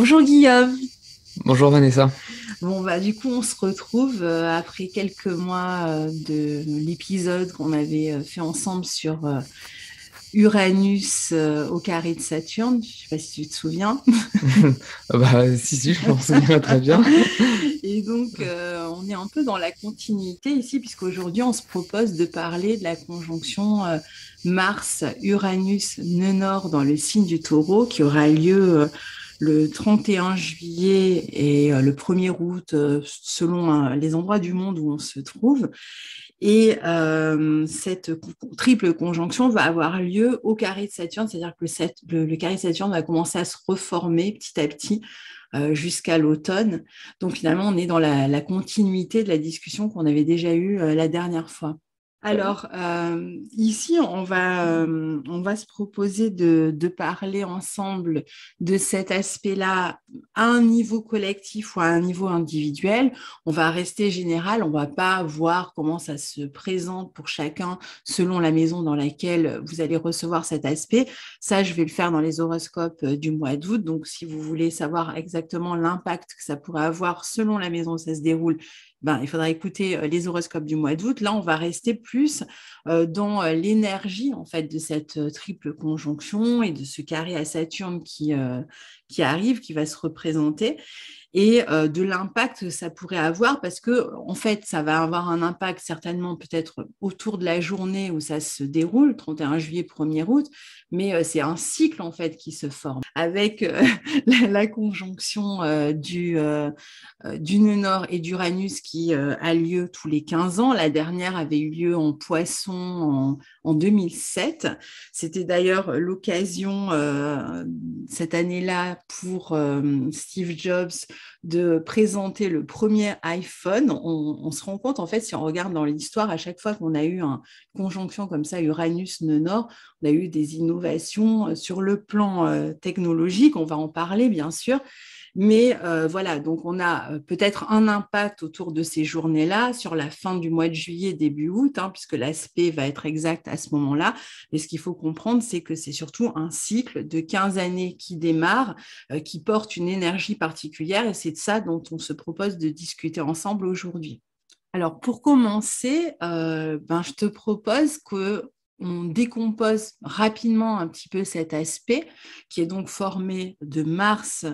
Bonjour Guillaume. Bonjour Vanessa. Bon bah du coup on se retrouve après quelques mois de l'épisode qu'on avait fait ensemble sur Uranus au carré de Saturne. Je sais pas si tu te souviens. Bah, si, je m'en souviens très bien. Et donc on est un peu dans la continuité ici puisqu'aujourd'hui on se propose de parler de la conjonction Mars-Uranus nœud nord dans le signe du Taureau qui aura lieu le 31 juillet et le 1er août, selon les endroits du monde où on se trouve. Et cette triple conjonction va avoir lieu au carré de Saturne, c'est-à-dire que le carré de Saturne va commencer à se reformer petit à petit jusqu'à l'automne. Donc finalement, on est dans la continuité de la discussion qu'on avait déjà eue la dernière fois. Alors, ici, on va se proposer de parler ensemble de cet aspect-là à un niveau collectif ou à un niveau individuel. On va rester général, on ne va pas voir comment ça se présente pour chacun selon la maison dans laquelle vous allez recevoir cet aspect. Ça, je vais le faire dans les horoscopes du mois d'août. Donc, si vous voulez savoir exactement l'impact que ça pourrait avoir selon la maison où ça se déroule, ben, il faudra écouter les horoscopes du mois d'août. Là, on va rester plus dans l'énergie en fait de cette triple conjonction et de ce carré à Saturne qui arrive, qui va se représenter et de l'impact que ça pourrait avoir parce que en fait ça va avoir un impact certainement peut-être autour de la journée où ça se déroule 31 juillet 1er août, mais c'est un cycle en fait qui se forme avec la conjonction du nœud nord et d'Uranus qui a lieu tous les 15 ans. La dernière avait eu lieu en Poisson en 2007. C'était d'ailleurs l'occasion cette année-là pour Steve Jobs de présenter le premier iPhone. On se rend compte, en fait, si on regarde dans l'histoire, à chaque fois qu'on a eu une conjonction comme ça, Uranus-nœud nord, on a eu des innovations sur le plan technologique. On va en parler, bien sûr. Mais voilà, donc on a peut-être un impact autour de ces journées-là sur la fin du mois de juillet, début août, hein, puisque l'aspect va être exact à ce moment-là. Mais ce qu'il faut comprendre, c'est que c'est surtout un cycle de 15 années qui démarre, qui porte une énergie particulière, et c'est de ça dont on se propose de discuter ensemble aujourd'hui. Alors pour commencer, je te propose que on décompose rapidement un petit peu cet aspect qui est donc formé de Mars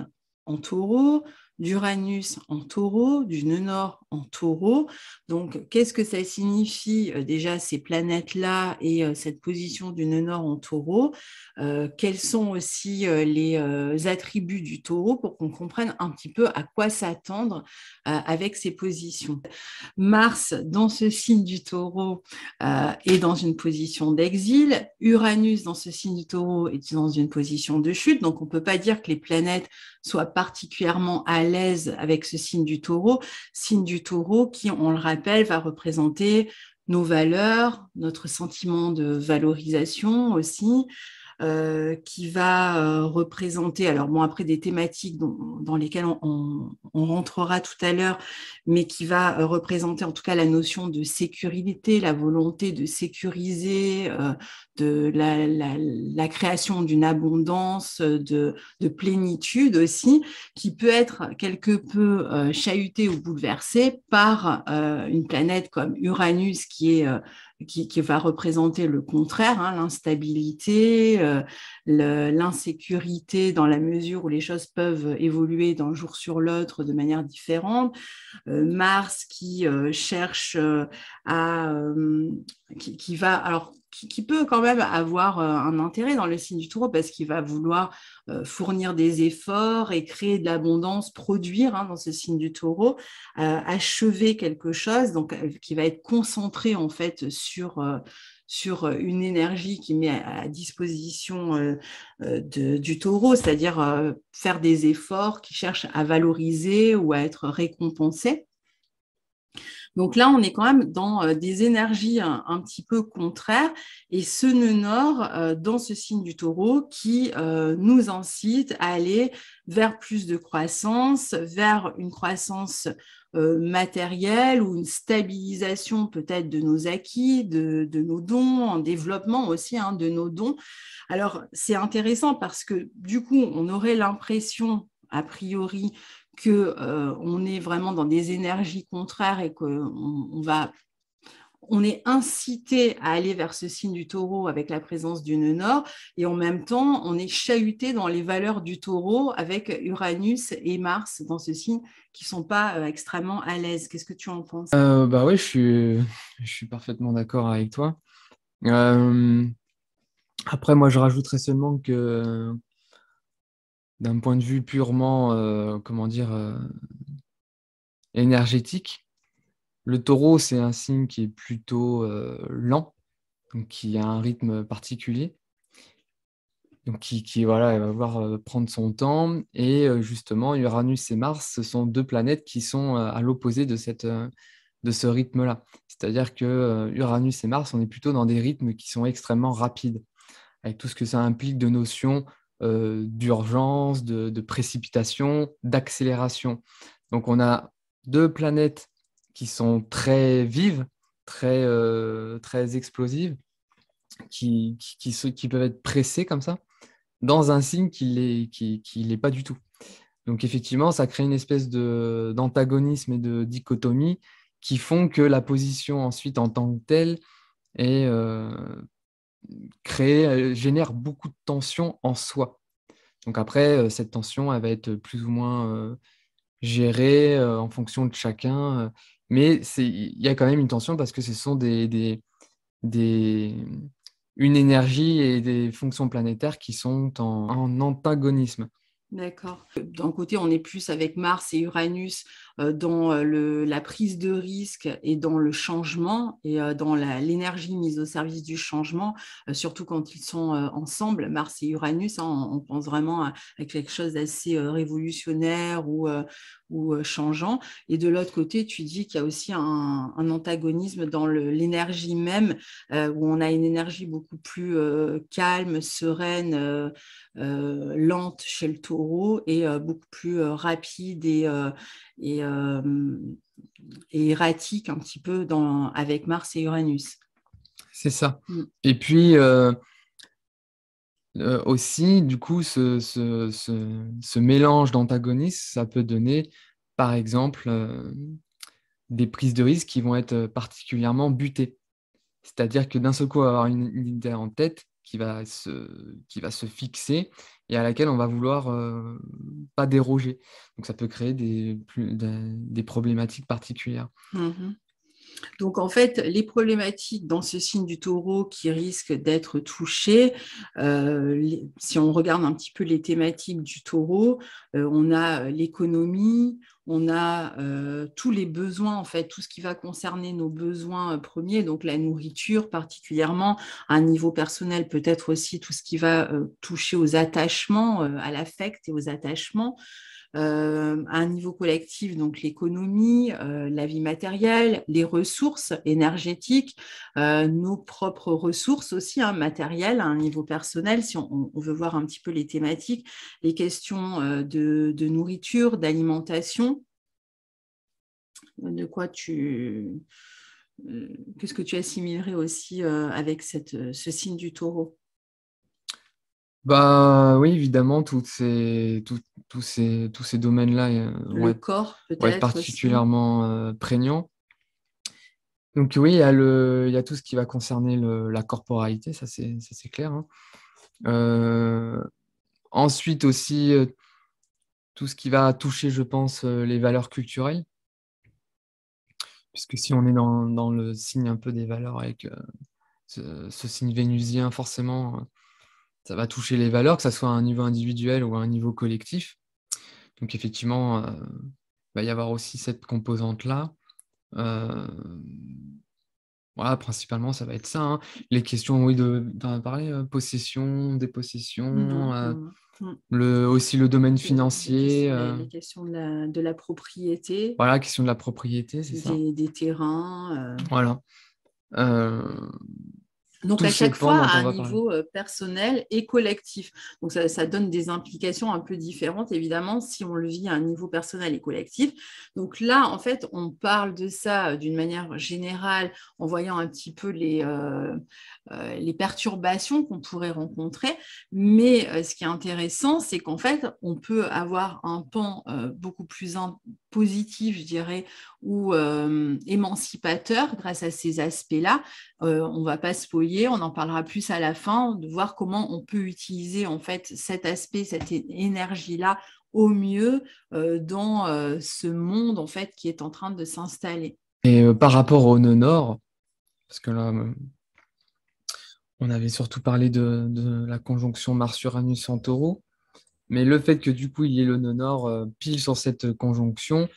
en taureau, d'Uranus en taureau, du nœud nord en taureau. Donc, qu'est-ce que ça signifie déjà ces planètes-là et cette position du nœud nord en taureau? Quels sont aussi les attributs du taureau pour qu'on comprenne un petit peu à quoi s'attendre avec ces positions? Mars, dans ce signe du taureau, est dans une position d'exil. Uranus, dans ce signe du taureau, est dans une position de chute. Donc, on ne peut pas dire que les planètes soient particulièrement à l'aise avec ce signe du taureau. Signe du taureau qui, on le rappelle, va représenter nos valeurs, notre sentiment de valorisation aussi, qui va représenter, alors bon, après des thématiques dans lesquelles on rentrera tout à l'heure, mais qui va représenter en tout cas la notion de sécurité, la volonté de sécuriser, de la création d'une abondance, de plénitude aussi, qui peut être quelque peu chahutée ou bouleversée par une planète comme Uranus qui va représenter le contraire, hein, l'instabilité, l'insécurité dans la mesure où les choses peuvent évoluer d'un jour sur l'autre de manière différente. Mars qui cherche qui va alors qui peut quand même avoir un intérêt dans le signe du taureau parce qu'il va vouloir fournir des efforts et créer de l'abondance, produire hein, dans ce signe du taureau, achever quelque chose donc qui va être concentré en fait sur une énergie qui met à disposition du taureau, c'est-à-dire faire des efforts qui cherchent à valoriser ou à être récompensé. Donc là, on est quand même dans des énergies un petit peu contraires. Et ce nœud nord, dans ce signe du taureau, qui nous incite à aller vers plus de croissance, vers une croissance matérielle ou une stabilisation peut-être de nos acquis, de nos dons, en développement aussi hein, de nos dons. Alors, c'est intéressant parce que du coup, on aurait l'impression a priori qu'on est vraiment dans des énergies contraires et on est incité à aller vers ce signe du taureau avec la présence du nœud nord, et en même temps, on est chahuté dans les valeurs du taureau avec Uranus et Mars dans ce signe qui ne sont pas extrêmement à l'aise. Qu'est-ce que tu en penses? Bah oui, je suis parfaitement d'accord avec toi. Euh, Après, moi, je rajouterais seulement que d'un point de vue purement, comment dire, énergétique, le taureau, c'est un signe qui est plutôt lent, donc qui a un rythme particulier, donc voilà, elle va voir prendre son temps. Et justement, Uranus et Mars, ce sont deux planètes qui sont à l'opposé de ce rythme-là. C'est-à-dire que Uranus et Mars, on est plutôt dans des rythmes qui sont extrêmement rapides, avec tout ce que ça implique de notions d'urgence, de précipitation, d'accélération. Donc on a deux planètes qui sont très vives, très explosives, qui peuvent être pressées comme ça, dans un signe qui l'est pas du tout. Donc effectivement, ça crée une espèce d'antagonisme et de dichotomie qui font que la position ensuite en tant que telle est génère beaucoup de tension en soi. Donc après, cette tension, elle va être plus ou moins gérée en fonction de chacun. Mais il y a quand même une tension parce que ce sont des, une énergie et des fonctions planétaires qui sont en antagonisme. D'accord. D'un côté, on est plus avec Mars et Uranus dans la prise de risque et dans le changement et dans l'énergie mise au service du changement, surtout quand ils sont ensemble, Mars et Uranus. Hein, on pense vraiment à quelque chose d'assez révolutionnaire ou changeant. Et de l'autre côté, tu dis qu'il y a aussi un antagonisme dans l'énergie même, où on a une énergie beaucoup plus calme, sereine, lente chez le taureau et beaucoup plus rapide et, et erratique un petit peu avec Mars et Uranus. C'est ça. Mm. Et puis aussi, du coup, ce mélange d'antagonismes, ça peut donner, par exemple, des prises de risque qui vont être particulièrement butées. C'est-à-dire que d'un seul coup, on va avoir une idée en tête qui va se fixer et à laquelle on va vouloir pas déroger. Donc ça peut créer des problématiques particulières. Mhm. Donc, en fait, les problématiques dans ce signe du taureau qui risquent d'être touchées, si on regarde un petit peu les thématiques du taureau, on a l'économie, on a tous les besoins, en fait, tout ce qui va concerner nos besoins premiers, donc la nourriture particulièrement, à un niveau personnel, peut-être aussi tout ce qui va toucher aux attachements, à l'affect et aux attachements. À un niveau collectif, donc l'économie, la vie matérielle, les ressources énergétiques, nos propres ressources aussi, hein, matérielles à un niveau personnel, si on veut voir un petit peu les thématiques, les questions de nourriture, d'alimentation, de quoi qu'est-ce que tu assimilerais aussi avec ce signe du taureau? Bah oui, évidemment, tous ces domaines-là Le corps vont être peut-être aussi. particulièrement prégnants. Donc oui, il y a tout ce qui va concerner la corporalité, ça c'est clair, hein. Euh, Ensuite aussi, tout ce qui va toucher, je pense, les valeurs culturelles, puisque si on est dans le signe un peu des valeurs avec ce signe vénusien, forcément, ça va toucher les valeurs, que ce soit à un niveau individuel ou à un niveau collectif. Donc effectivement, il va y avoir aussi cette composante-là. Euh, voilà, principalement, ça va être ça, hein. Les questions, oui, t'en as parlé, possession, dépossession, Non, non, non. aussi le domaine Les financier, questions, les questions de la propriété, voilà, question de la propriété, c'est ça. des terrains. Voilà. Euh, Donc, à tous ces chaque pans fois, dont à on un va parler. niveau personnel et collectif. Donc, ça donne des implications un peu différentes, évidemment, si on le vit à un niveau personnel et collectif. Donc là, en fait, on parle de ça d'une manière générale, en voyant un petit peu les perturbations qu'on pourrait rencontrer. Mais ce qui est intéressant, c'est qu'en fait, on peut avoir un pan beaucoup plus positif, je dirais, ou émancipateur grâce à ces aspects-là. On ne va pas spoiler, on en parlera plus à la fin, de voir comment on peut utiliser en fait cet aspect, cette énergie-là au mieux dans ce monde en fait qui est en train de s'installer. Et par rapport au nœud nord, parce que là, on avait surtout parlé de la conjonction Mars-Uranus en taureau, mais le fait que du coup il y ait le nœud nord pile sur cette conjonction,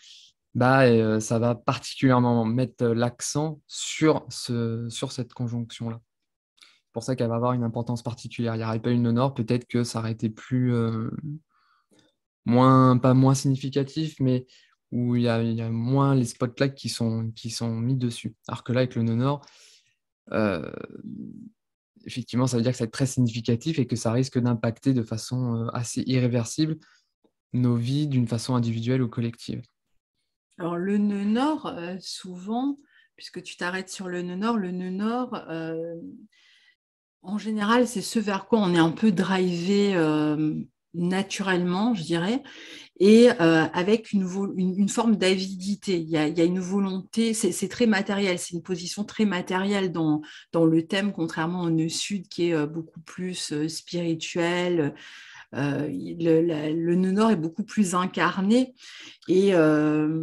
bah, ça va particulièrement mettre l'accent sur cette conjonction-là. C'est pour ça qu'elle va avoir une importance particulière. Il n'y aurait pas eu le nœud nord, peut-être que ça aurait été plus, pas moins significatif, mais où il y a moins les spotlights qui sont mis dessus. Alors que là, avec le nœud nord, euh, effectivement, ça veut dire que ça va être très significatif et que ça risque d'impacter de façon assez irréversible nos vies d'une façon individuelle ou collective. Alors le nœud nord, souvent, puisque tu t'arrêtes sur le nœud nord, en général, c'est ce vers quoi on est un peu drivé naturellement, je dirais, et avec une forme d'avidité. Il y a une volonté, c'est très matériel, c'est une position très matérielle dans le thème, contrairement au nœud sud qui est beaucoup plus spirituel. Le nœud nord est beaucoup plus incarné et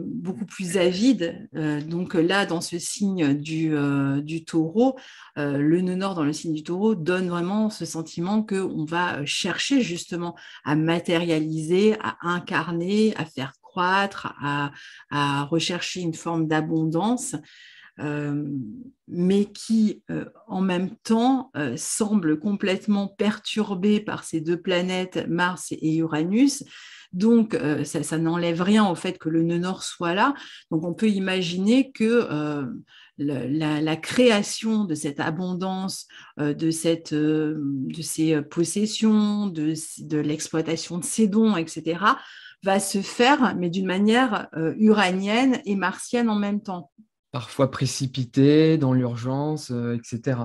beaucoup plus avide. Donc là, dans ce signe du taureau, le nœud nord dans le signe du taureau donne vraiment ce sentiment qu'on va chercher justement à matérialiser, à incarner, à faire croître, à rechercher une forme d'abondance. Mais qui, en même temps, semble complètement perturbé par ces deux planètes, Mars et Uranus. Donc, ça n'enlève rien au fait que le nœud nord soit là. Donc, on peut imaginer que la création de cette abondance, de ces possessions, de l'exploitation de ces dons, etc., va se faire, mais d'une manière uranienne et martienne en même temps. Parfois précipité, dans l'urgence, etc.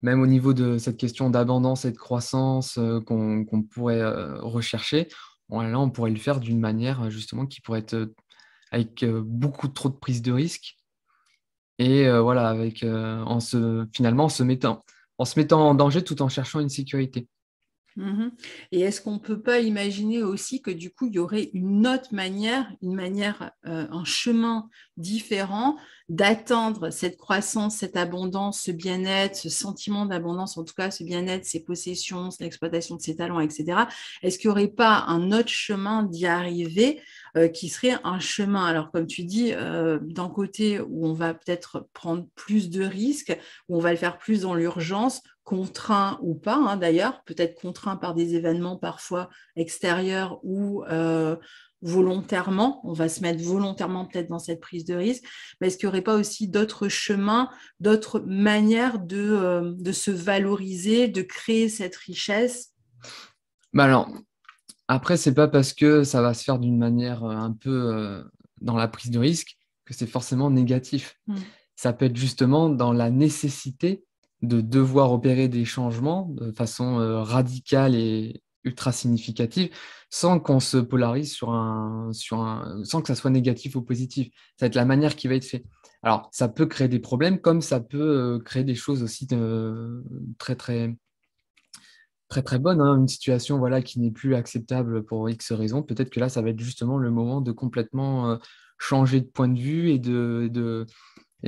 Même au niveau de cette question d'abondance et de croissance qu'on pourrait rechercher, bon, là, on pourrait le faire d'une manière justement qui pourrait être avec beaucoup trop de prise de risque et voilà, avec, finalement, en se mettant en danger tout en cherchant une sécurité. Mhm. Et est-ce qu'on ne peut pas imaginer aussi que du coup, il y aurait une autre manière, un chemin différent d'atteindre cette croissance, cette abondance, ce bien-être, ce sentiment d'abondance, en tout cas ce bien-être, ces possessions, l'exploitation de ses talents, etc. Est-ce qu'il n'y aurait pas un autre chemin d'y arriver qui serait un chemin, alors comme tu dis, d'un côté où on va peut-être prendre plus de risques, où on va le faire plus dans l'urgence, contraint ou pas, hein, d'ailleurs, peut-être contraint par des événements parfois extérieurs ou volontairement, on va se mettre volontairement peut-être dans cette prise de risque, mais est-ce qu'il n'y aurait pas aussi d'autres chemins, d'autres manières de se valoriser, de créer cette richesse? Bah alors, après, c'est pas parce que ça va se faire d'une manière un peu dans la prise de risque que c'est forcément négatif. Ça peut être justement dans la nécessité de devoir opérer des changements de façon radicale et ultra significative sans qu'on se polarise sans que ça soit négatif ou positif. Ça va être la manière qui va être fait. Alors, ça peut créer des problèmes comme ça peut créer des choses aussi très, très, très, très bonnes, hein. Une situation voilà, qui n'est plus acceptable pour X raisons. Peut-être que là, ça va être justement le moment de complètement changer de point de vue et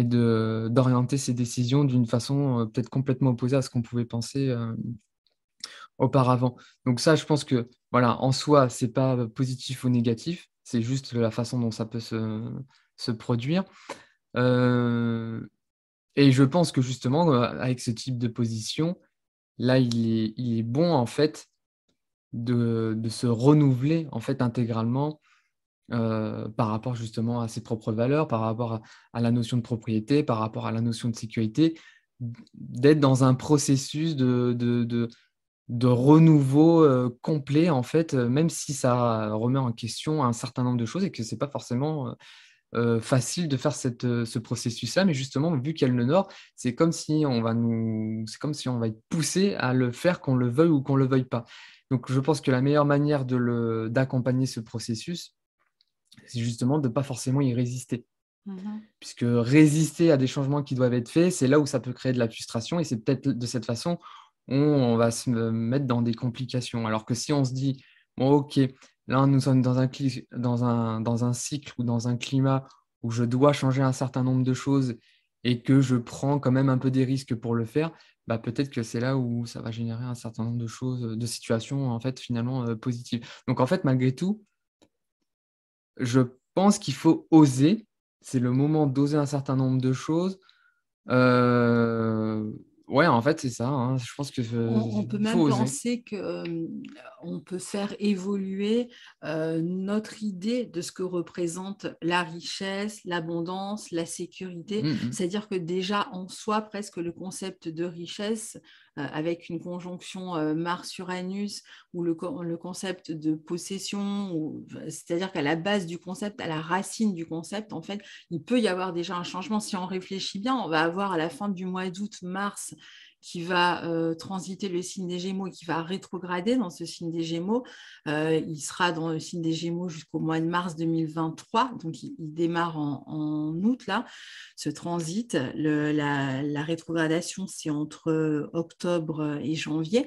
d'orienter ses décisions d'une façon peut-être complètement opposée à ce qu'on pouvait penser auparavant. Donc ça, je pense que voilà, en soi, c'est pas positif ou négatif, c'est juste la façon dont ça peut se produire. Euh, et je pense que justement, avec ce type de position, là, il est bon en fait de se renouveler en fait intégralement par rapport justement à ses propres valeurs, par rapport à la notion de propriété, par rapport à la notion de sécurité, d'être dans un processus de renouveau complet, en fait, même si ça remet en question un certain nombre de choses et que c'est pas forcément facile de faire ce processus-là, mais justement, vu qu'il y a le nord, c'est comme si on va être poussé à le faire, qu'on le veuille ou qu'on le veuille pas. Donc, je pense que la meilleure manière d'accompagner ce processus, c'est justement de ne pas forcément y résister. Mhm. Puisque résister à des changements qui doivent être faits, c'est là où ça peut créer de la frustration et c'est peut-être de cette façon on va se mettre dans des complications. Alors que si on se dit, bon, ok, là, nous sommes dans un cycle ou dans un climat où je dois changer un certain nombre de choses et que je prends quand même un peu des risques pour le faire, bah, peut-être que c'est là où ça va générer un certain nombre de choses, de situations, en fait, finalement, positives. Donc, en fait, malgré tout, je pense qu'il faut oser. C'est le moment d'oser un certain nombre de choses. Euh, Ouais, en fait, c'est ça, hein. Je pense que On peut il faut même oser. penser que on peut faire évoluer notre idée de ce que représente la richesse, l'abondance, la sécurité. Mm, C'est-à-dire que déjà en soi, presque le concept de richesse, avec une conjonction Mars-Uranus, ou le concept de possession, c'est-à-dire qu'à la base du concept, à la racine du concept, en fait, il peut y avoir déjà un changement. Si on réfléchit bien, on va avoir à la fin du mois d'août, Mars qui va transiter le signe des Gémeaux et qui va rétrograder dans ce signe des Gémeaux. Il sera dans le signe des Gémeaux jusqu'au mois de mars 2023, donc il démarre en août, là, ce transit. La rétrogradation, c'est entre octobre et janvier.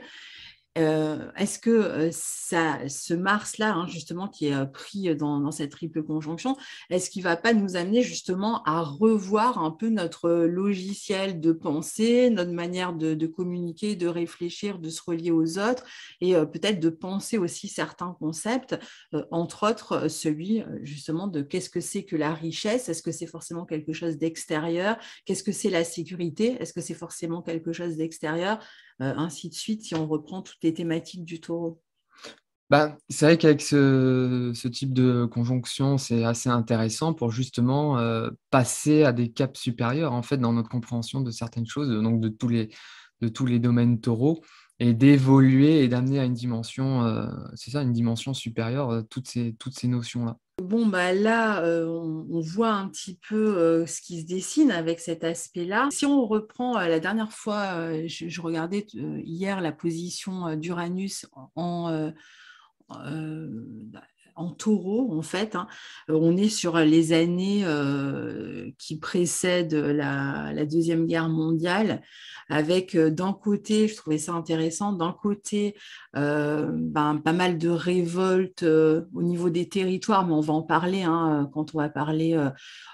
Est-ce que ce Mars-là, hein, justement, qui est pris dans cette triple conjonction, est-ce qu'il ne va pas nous amener justement à revoir un peu notre logiciel de pensée, notre manière de communiquer, de réfléchir, de se relier aux autres, et peut-être de penser aussi certains concepts, entre autres celui justement de qu'est-ce que c'est que la richesse? Est-ce que c'est forcément quelque chose d'extérieur? Qu'est-ce que c'est la sécurité? Est-ce que c'est forcément quelque chose d'extérieur? Ainsi de suite, si on reprend toutes les thématiques du taureau. Bah, c'est vrai qu'avec ce type de conjonction, c'est assez intéressant pour justement passer à des caps supérieurs en fait dans notre compréhension de certaines choses, donc de tous les domaines taureaux, et d'évoluer et d'amener à une dimension, c'est ça, une dimension supérieure, toutes ces notions-là. Bon, bah là, on voit un petit peu ce qui se dessine avec cet aspect-là. Si on reprend la dernière fois, je regardais hier la position d'Uranus euh, en taureau, en fait, hein. On est sur les années qui précèdent la Deuxième Guerre mondiale, avec d'un côté, je trouvais ça intéressant, d'un côté, pas mal de révoltes au niveau des territoires, mais on va en parler hein, quand on va parler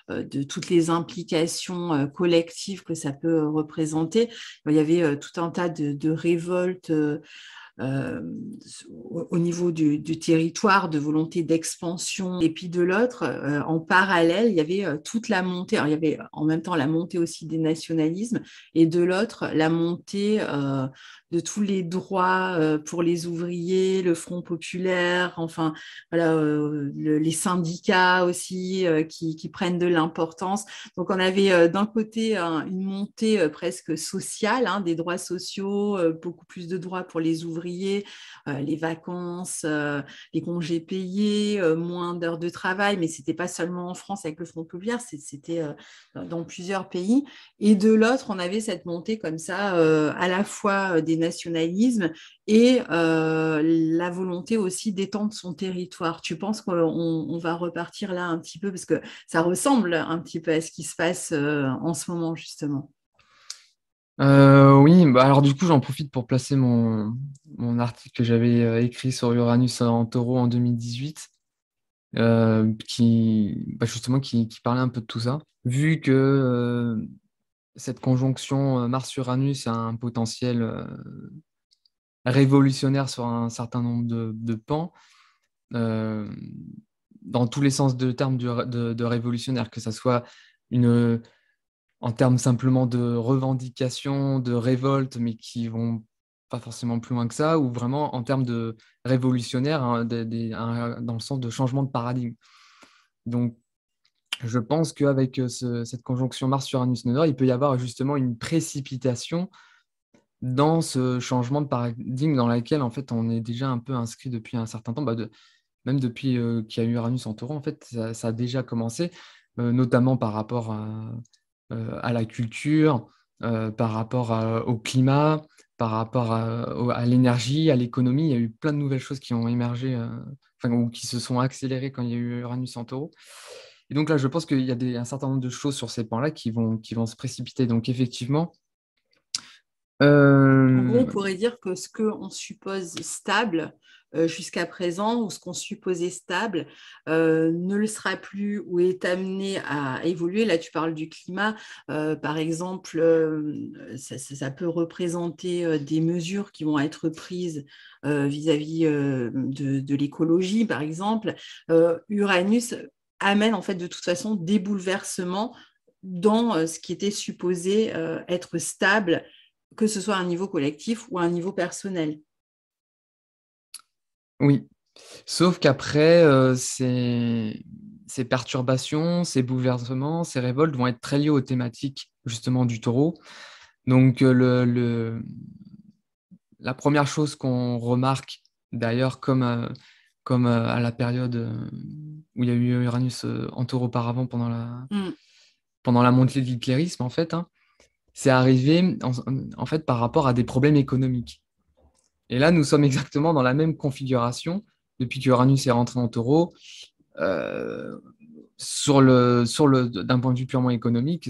de toutes les implications collectives que ça peut représenter. Il y avait tout un tas de révoltes euh, au niveau du territoire, de volonté d'expansion. Et puis de l'autre, en parallèle, il y avait toute la montée. Alors, il y avait en même temps la montée aussi des nationalismes et de l'autre, la montée de tous les droits pour les ouvriers, le Front populaire, enfin, voilà, les syndicats aussi qui prennent de l'importance. Donc, on avait d'un côté une montée presque sociale, hein, des droits sociaux, beaucoup plus de droits pour les ouvriers, les vacances, les congés payés, moins d'heures de travail, mais ce n'était pas seulement en France avec le Front populaire, c'était dans plusieurs pays. Et de l'autre, on avait cette montée comme ça, à la fois des nationalismes et la volonté aussi d'étendre son territoire. Tu penses qu'on va repartir là un petit peu, parce que ça ressemble un petit peu à ce qui se passe en ce moment, justement. Oui, bah alors du coup, j'en profite pour placer mon article que j'avais écrit sur Uranus en taureau en 2018, justement qui parlait un peu de tout ça. Vu que cette conjonction Mars-Uranus a un potentiel révolutionnaire sur un certain nombre de pans, euh, dans tous les sens de termes de révolutionnaire, que ça soit en termes simplement de revendication, de révolte, mais qui vont pas forcément plus loin que ça, ou vraiment en termes de révolutionnaire, hein, dans le sens de changement de paradigme. Donc, je pense qu'avec cette conjonction Mars-Uranus-Nord, il peut y avoir justement une précipitation dans ce changement de paradigme dans lequel en fait on est déjà un peu inscrit depuis un certain temps, même depuis qu'il y a eu Uranus en Taureau, en fait, ça a déjà commencé, notamment par rapport à la culture, par rapport au climat, par rapport à l'énergie, à l'économie. Il y a eu plein de nouvelles choses qui ont émergé, ou qui se sont accélérées quand il y a eu Uranus en Taureau. Et donc là, je pense qu'il y a un certain nombre de choses sur ces plans-là qui vont se précipiter. Donc effectivement, En gros, on euh, pourrait dire que ce qu'on suppose stable jusqu'à présent, ou ce qu'on supposait stable, ne le sera plus ou est amené à évoluer. Là, tu parles du climat. Par exemple, ça peut représenter des mesures qui vont être prises vis-à-vis de l'écologie, par exemple. Uranus amène en fait de toute façon des bouleversements dans ce qui était supposé être stable, que ce soit à un niveau collectif ou à un niveau personnel. oui. Sauf qu'après, ces perturbations, ces bouleversements, ces révoltes vont être très liés aux thématiques justement du taureau. Donc, la première chose qu'on remarque, d'ailleurs, comme à la période où il y a eu Uranus en taureau auparavant Mm. pendant la montée de l'hitlérisme, en fait, hein, c'est arrivé en fait par rapport à des problèmes économiques. Et là, nous sommes exactement dans la même configuration depuis que Uranus est rentré en taureau. Euh, d'un point de vue purement économique,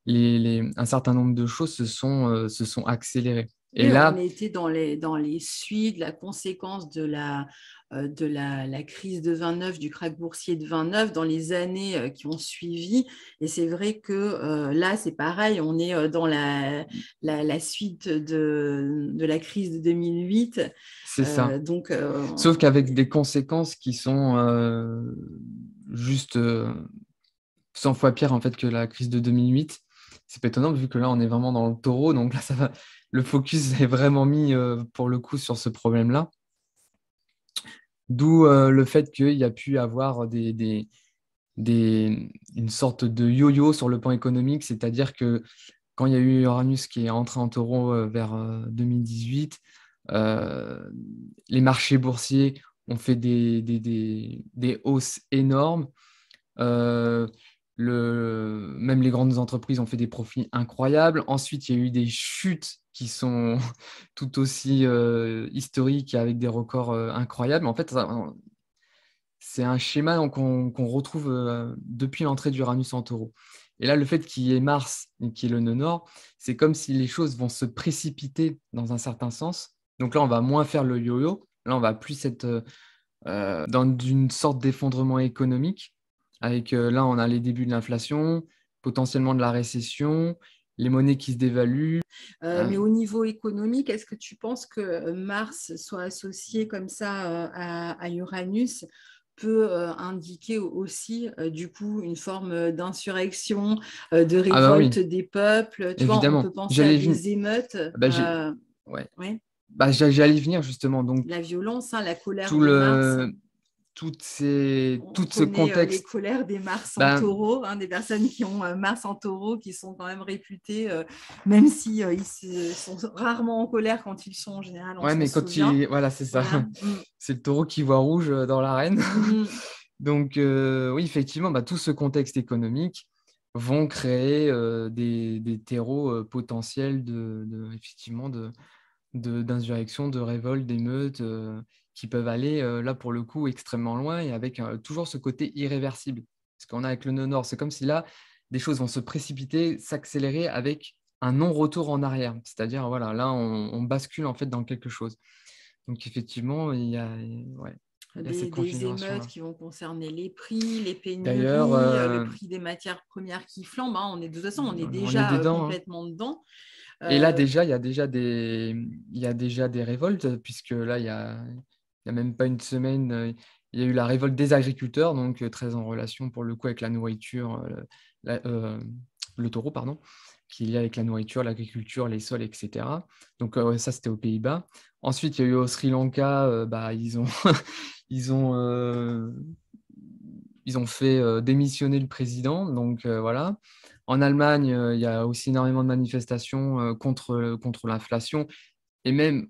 un certain nombre de choses se sont accélérées. Et Oui, on là, était dans les suites, la conséquence de la crise de 29, du krach boursier de 29, dans les années qui ont suivi. Et c'est vrai que là, c'est pareil, on est dans la suite de la crise de 2008. c'est ça. Donc, Sauf qu'avec des conséquences qui sont juste 100 fois pires en fait que la crise de 2008. C'est pas étonnant vu que là, on est vraiment dans le taureau. Donc là, le focus est vraiment mis pour le coup sur ce problème-là. D'où le fait qu'il y a pu avoir une sorte de yo-yo sur le plan économique, c'est-à-dire que quand il y a eu Uranus qui est entré en taureau vers 2018, euh, les marchés boursiers ont fait des hausses énormes. Euh, Même les grandes entreprises ont fait des profits incroyables. Ensuite, il y a eu des chutes qui sont tout aussi historiques avec des records incroyables. En fait, c'est un schéma qu'on retrouve depuis l'entrée d'Uranus en taureau. Et là, le fait qu'il y ait Mars et qu'il y ait le nœud nord, c'est comme si les choses vont se précipiter dans un certain sens. Donc là, on va moins faire le yo-yo. Là, on va plus être dans une sorte d'effondrement économique. Avec là, on a les débuts de l'inflation, potentiellement de la récession, les monnaies qui se dévaluent. Mais au niveau économique, est-ce que tu penses que Mars soit associé comme ça à Uranus peut indiquer aussi du coup une forme d'insurrection, de Ah bah révolte oui, des peuples. Tu vois, on peut évidemment. penser à des émeutes. Bah, ouais. Ouais, J'allais y venir justement. Donc, la violence, hein, la colère tout de Mars. le, On tout ce connaît les contexte, colères des Mars en ben, taureau, hein, des personnes qui ont Mars en taureau, qui sont quand même réputées, même si ils sont rarement en colère quand ils sont en général, on ouais, s'en mais souvient. voilà, c'est ça. Voilà. Mm. C'est le taureau qui voit rouge dans l'arène. Mm. Donc, oui, effectivement, tout ce contexte économique vont créer des terreaux potentiels effectivement, d'insurrection, de révolte, d'émeutes qui peuvent aller, là, pour le coup, extrêmement loin et avec toujours ce côté irréversible. Ce qu'on a avec le nœud nord, c'est comme si là, des choses vont se précipiter, s'accélérer avec un non-retour en arrière. C'est-à-dire, voilà, là, on bascule en fait dans quelque chose. Donc, effectivement, ouais, il y a cette Des émeutes configuration-là. qui vont concerner les prix, les D'ailleurs, pénuries, le prix des matières premières qui flambent, hein. De toute façon, on est on est déjà dedans, hein. complètement dedans. Et là, Euh, déjà, il y a déjà des révoltes, puisque là, il y a même pas une semaine, il y a eu la révolte des agriculteurs, donc très en relation pour le coup avec la nourriture, la- euh, le taureau, pardon, qui est lié avec la nourriture, l'agriculture, les sols, etc. Donc ouais, ça, c'était aux Pays-Bas. Ensuite, il y a eu au Sri Lanka, ils ont, ils ont ils ont fait démissionner le président. Donc voilà. En Allemagne, il y a aussi énormément de manifestations contre l'inflation et même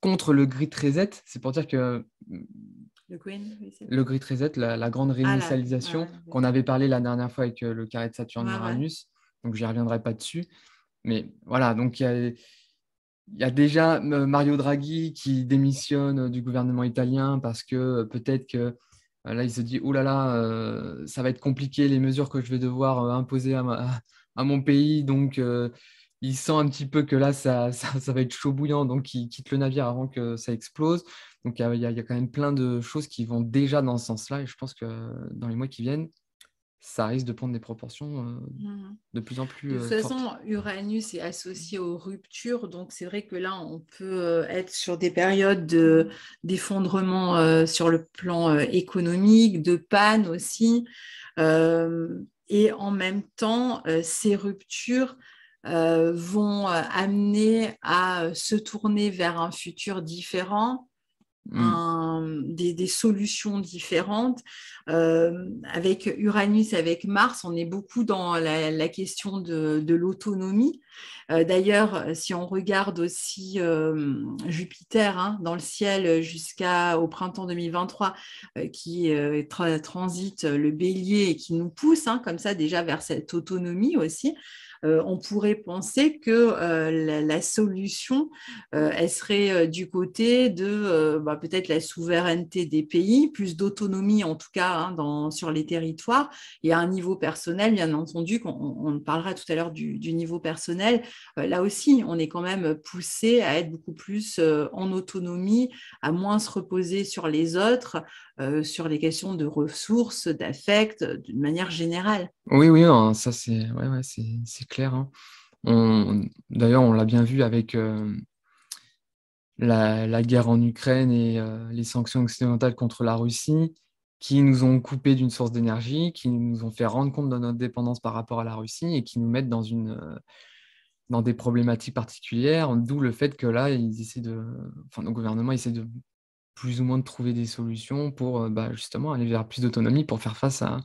contre le Great Reset. C'est pour dire que Le Green Reset. le Great Reset, la grande Ah là, réinitialisation qu'on avait parlé la dernière fois avec le carré de ouais. Saturne-Uranus, donc j'y reviendrai pas dessus. Mais voilà, donc il y a déjà Mario Draghi qui démissionne du gouvernement italien parce que peut-être que là, il se dit, oh là là, ça va être compliqué les mesures que je vais devoir imposer à mon pays. Donc, il sent un petit peu que là, ça va être chaud bouillant. Donc, il quitte le navire avant que ça explose. Donc, il y a quand même plein de choses qui vont déjà dans ce sens-là. Et je pense que dans les mois qui viennent, ça risque de prendre des proportions Mhm. de plus en plus De toute fortes. façon, Uranus est associé aux ruptures, donc c'est vrai que là, on peut être sur des périodes d'effondrement sur le plan économique, de panne aussi. Et en même temps, ces ruptures vont amener à se tourner vers un futur différent, Mm. des solutions différentes. Avec Uranus, avec Mars, on est beaucoup dans la question de l'autonomie. D'ailleurs, si on regarde aussi Jupiter dans le ciel jusqu'au printemps 2023, qui transite le bélier et qui nous pousse comme ça déjà vers cette autonomie aussi, on pourrait penser que la solution, elle serait du côté de peut-être la souveraineté des pays, plus d'autonomie en tout cas sur les territoires, et à un niveau personnel, bien entendu, on parlera tout à l'heure du niveau personnel. Là aussi, on est quand même poussé à être beaucoup plus en autonomie, à moins se reposer sur les autres, sur les questions de ressources, d'affect, d'une manière générale. Oui, oui, non, ça ouais, c'est clair, hein. D'ailleurs, on l'a bien vu avec la guerre en Ukraine et les sanctions occidentales contre la Russie, qui nous ont coupé d'une source d'énergie, qui nous ont fait rendre compte de notre dépendance par rapport à la Russie et qui nous mettent dans des problématiques particulières, d'où le fait que là, enfin, nos gouvernements essaient de plus ou moins de trouver des solutions pour justement aller vers plus d'autonomie pour faire face à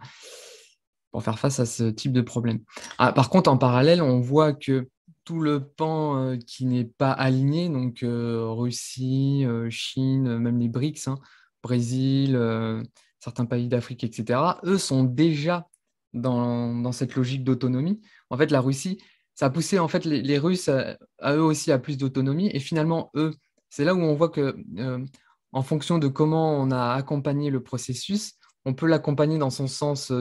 ce type de problème. Ah, par contre, en parallèle, on voit que tout le pan qui n'est pas aligné, donc Russie, Chine, même les BRICS, Brésil, certains pays d'Afrique, etc., eux sont déjà dans cette logique d'autonomie. En fait, la Russie, ça a poussé en fait, les Russes à eux aussi à plus d'autonomie. Et finalement, eux, c'est là où on voit que, en fonction de comment on a accompagné le processus, on peut l'accompagner dans son sens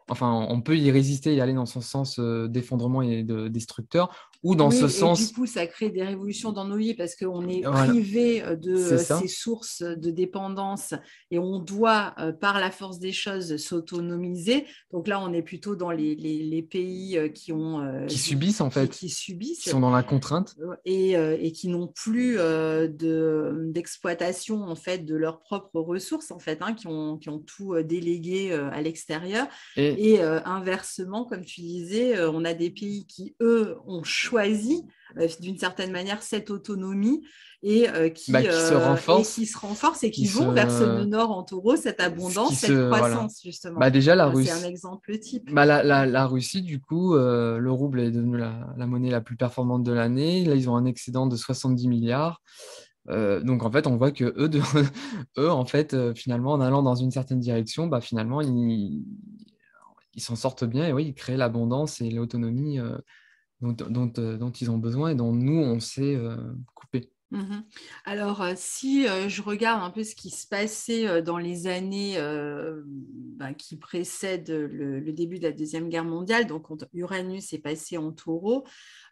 enfin, on peut y résister et aller dans son sens d'effondrement et de destructeur, ou dans ce Oui, et du sens, coup, ça crée des révolutions dans nos vies parce qu'on est voilà, privé de c'est ça. ces sources de dépendance et on doit, par la force des choses, s'autonomiser. Donc là, on est plutôt dans les pays qui ont, Qui subissent en fait, qui qui subissent sont dans la contrainte. et qui n'ont plus d'exploitation en fait de leurs propres ressources en fait, qui ont tout délégué à l'extérieur. Et Et inversement, comme tu disais, on a des pays qui, eux, ont choisi d'une certaine manière cette autonomie et qui se qui renforcent, se renforcent et qui qui vont vers ce se, nœud nord en taureau, cette qui abondance, cette se, voilà. croissance, justement. Déjà, la C'est un Russie, exemple type. la Russie, du coup, le rouble est devenu la monnaie la plus performante de l'année. Là, ils ont un excédent de 70 milliards. Donc, en fait, on voit que eux en fait, finalement, en allant dans une certaine direction, finalement, ils s'en sortent bien et oui, ils créent l'abondance et l'autonomie dont ils ont besoin et dont nous, on sait couper. Mhm. Alors, si je regarde un peu ce qui se passait dans les années qui précèdent le début de la Deuxième Guerre mondiale, donc Uranus est passé en taureau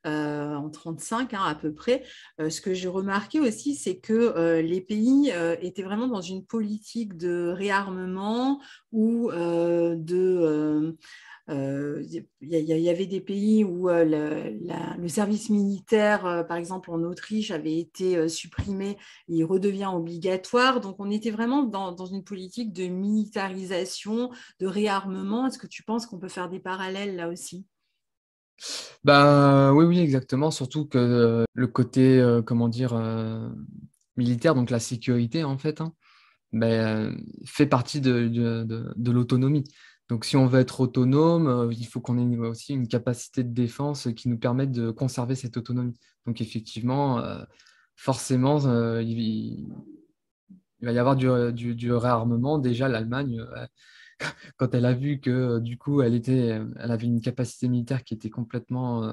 en 1935 à peu près, ce que j'ai remarqué aussi, c'est que les pays étaient vraiment dans une politique de réarmement ou il y avait des pays où le service militaire, par exemple en Autriche, avait été supprimé et il redevient obligatoire. Donc, on était vraiment dans une politique de militarisation, de réarmement. Est-ce que tu penses qu'on peut faire des parallèles là aussi? Oui, oui, exactement. Surtout que le côté, comment dire, militaire, donc la sécurité, en fait, fait partie de l'autonomie. Donc, si on veut être autonome, il faut qu'on ait aussi une capacité de défense qui nous permette de conserver cette autonomie. Donc, effectivement, forcément, il va y avoir du réarmement. Déjà, l'Allemagne, quand elle a vu que du coup, elle avait une capacité militaire qui était complètement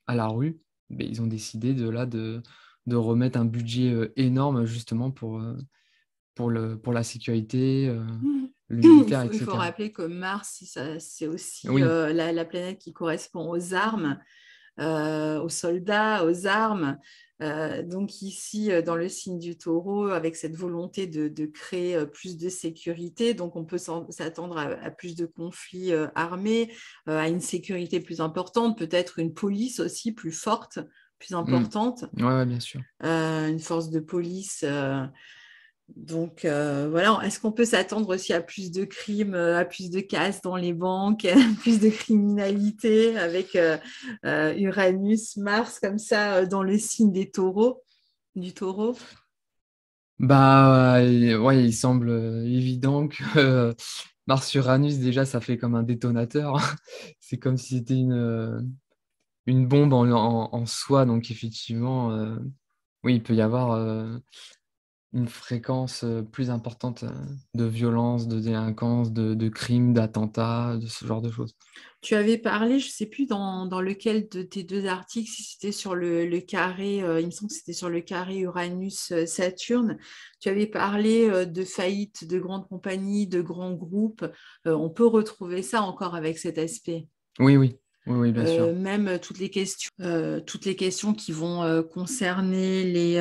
à la rue, ben, ils ont décidé de remettre un budget énorme justement pour la sécurité, le militaire, Il faut etc. rappeler que Mars, c'est aussi Oui, la planète qui correspond aux armes, aux soldats, aux armes. Donc ici, dans le signe du taureau, avec cette volonté de créer plus de sécurité, donc on peut s'attendre à plus de conflits armés, à une sécurité plus importante, peut-être une police aussi plus forte, plus mm. importante, Ouais, bien sûr. une force de police. Donc voilà, est-ce qu'on peut s'attendre aussi à plus de crimes, à plus de casse dans les banques, à plus de criminalité avec Uranus, Mars comme ça dans le signe des taureaux, du taureau? Bah, ouais, il semble évident que Mars-Uranus, déjà, ça fait comme un détonateur. C'est comme si c'était une bombe en soi. Donc, effectivement, oui, il peut y avoir une fréquence plus importante de violence, de délinquance, de crimes, d'attentats, de ce genre de choses. Tu avais parlé, je ne sais plus dans lequel de tes deux articles, si c'était sur le carré, il me semble que c'était sur le carré Uranus-Saturne, tu avais parlé de faillite de grandes compagnies, de grands groupes. On peut retrouver ça encore avec cet aspect. Oui, oui, oui, oui, bien sûr. Même toutes les questions qui vont concerner les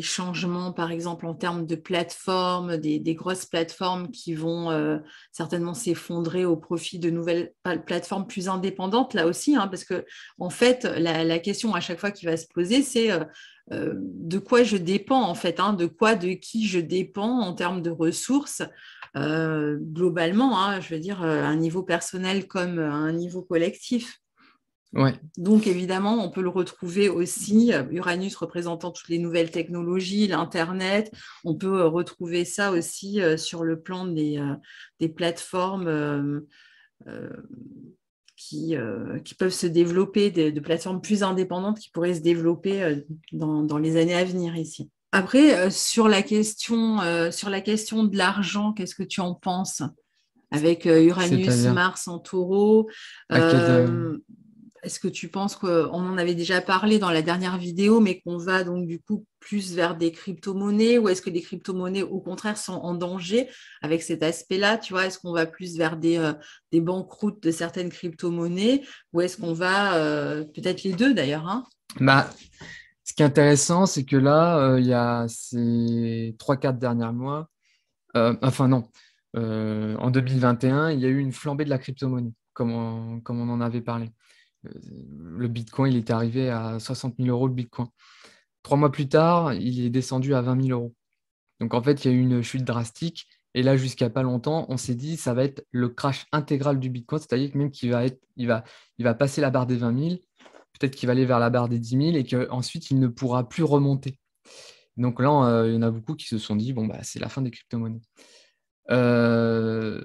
changements, par exemple, en termes de plateformes, des grosses plateformes qui vont certainement s'effondrer au profit de nouvelles plateformes plus indépendantes, là aussi, hein, parce que, en fait, la question à chaque fois qui va se poser, c'est de quoi je dépends, en fait, hein, de qui je dépends en termes de ressources. Globalement, hein, je veux dire, à un niveau personnel comme à un niveau collectif. Ouais, Donc, évidemment, on peut le retrouver aussi, Uranus représentant toutes les nouvelles technologies, l'Internet. On peut retrouver ça aussi sur le plan des plateformes euh, qui peuvent se développer, de plateformes plus indépendantes qui pourraient se développer dans les années à venir ici. Après, sur la question de l'argent, qu'est-ce que tu en penses avec Uranus, c'est-à-dire Mars en taureau? à quel, euh, Est-ce que tu penses qu'on en avait déjà parlé dans la dernière vidéo, mais qu'on va donc du coup plus vers des crypto-monnaies, ou est-ce que les crypto-monnaies au contraire sont en danger avec cet aspect-là? Tu vois, est-ce qu'on va plus vers des banqueroutes de certaines crypto-monnaies, ou est-ce qu'on va peut-être les deux d'ailleurs, hein? bah, ce qui est intéressant, c'est que là, il y a ces 3-4 derniers mois, enfin non, en 2021, il y a eu une flambée de la crypto-monnaie, comme on en avait parlé. Euh, le Bitcoin, il était arrivé à 60 000 euros le Bitcoin. 3 mois plus tard, il est descendu à 20 000 euros. Donc en fait, il y a eu une chute drastique. Et là, jusqu'à pas longtemps, on s'est dit ça va être le crash intégral du Bitcoin, c'est-à-dire que même il va passer la barre des 20 000, peut-être qu'il va aller vers la barre des 10 000 et qu'ensuite, il ne pourra plus remonter. Donc là, il y en a beaucoup qui se sont dit, bon, bah, c'est la fin des crypto-monnaies. Euh,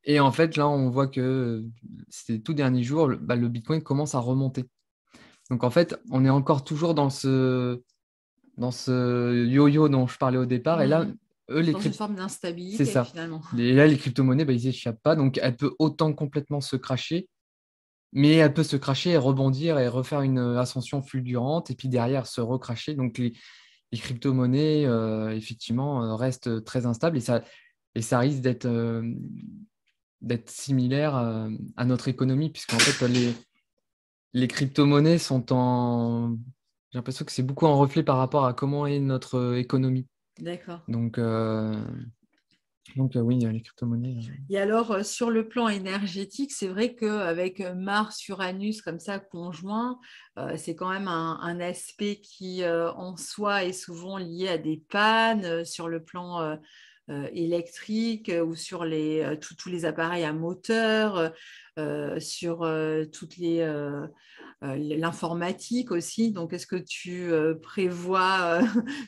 et en fait, là, on voit que ces tout derniers jours, le Bitcoin commence à remonter. Donc en fait, on est encore toujours dans ce yo-yo dont je parlais au départ. Et là, Hmm. eux, Dans une forme c'est d'instabilité ça. finalement. Et là, les crypto-monnaies, bah, ils n'y échappent pas. Donc, elle peut autant complètement se cracher, mais elle peut se cracher et rebondir et refaire une ascension fulgurante et puis derrière se recracher. Donc, les crypto-monnaies, effectivement, restent très instables et ça risque d'être similaire à notre économie, puisqu'en fait, les crypto-monnaies sont en... J'ai l'impression que c'est beaucoup en reflet par rapport à comment est notre économie. D'accord. Donc, oui, les crypto-monnaies. Et alors, sur le plan énergétique, c'est vrai qu'avec Mars, Uranus comme ça conjoint, c'est quand même un aspect qui, en soi, est souvent lié à des pannes sur le plan électrique ou sur tous les appareils à moteur, sur toutes l'informatique aussi. Donc, est-ce que tu prévois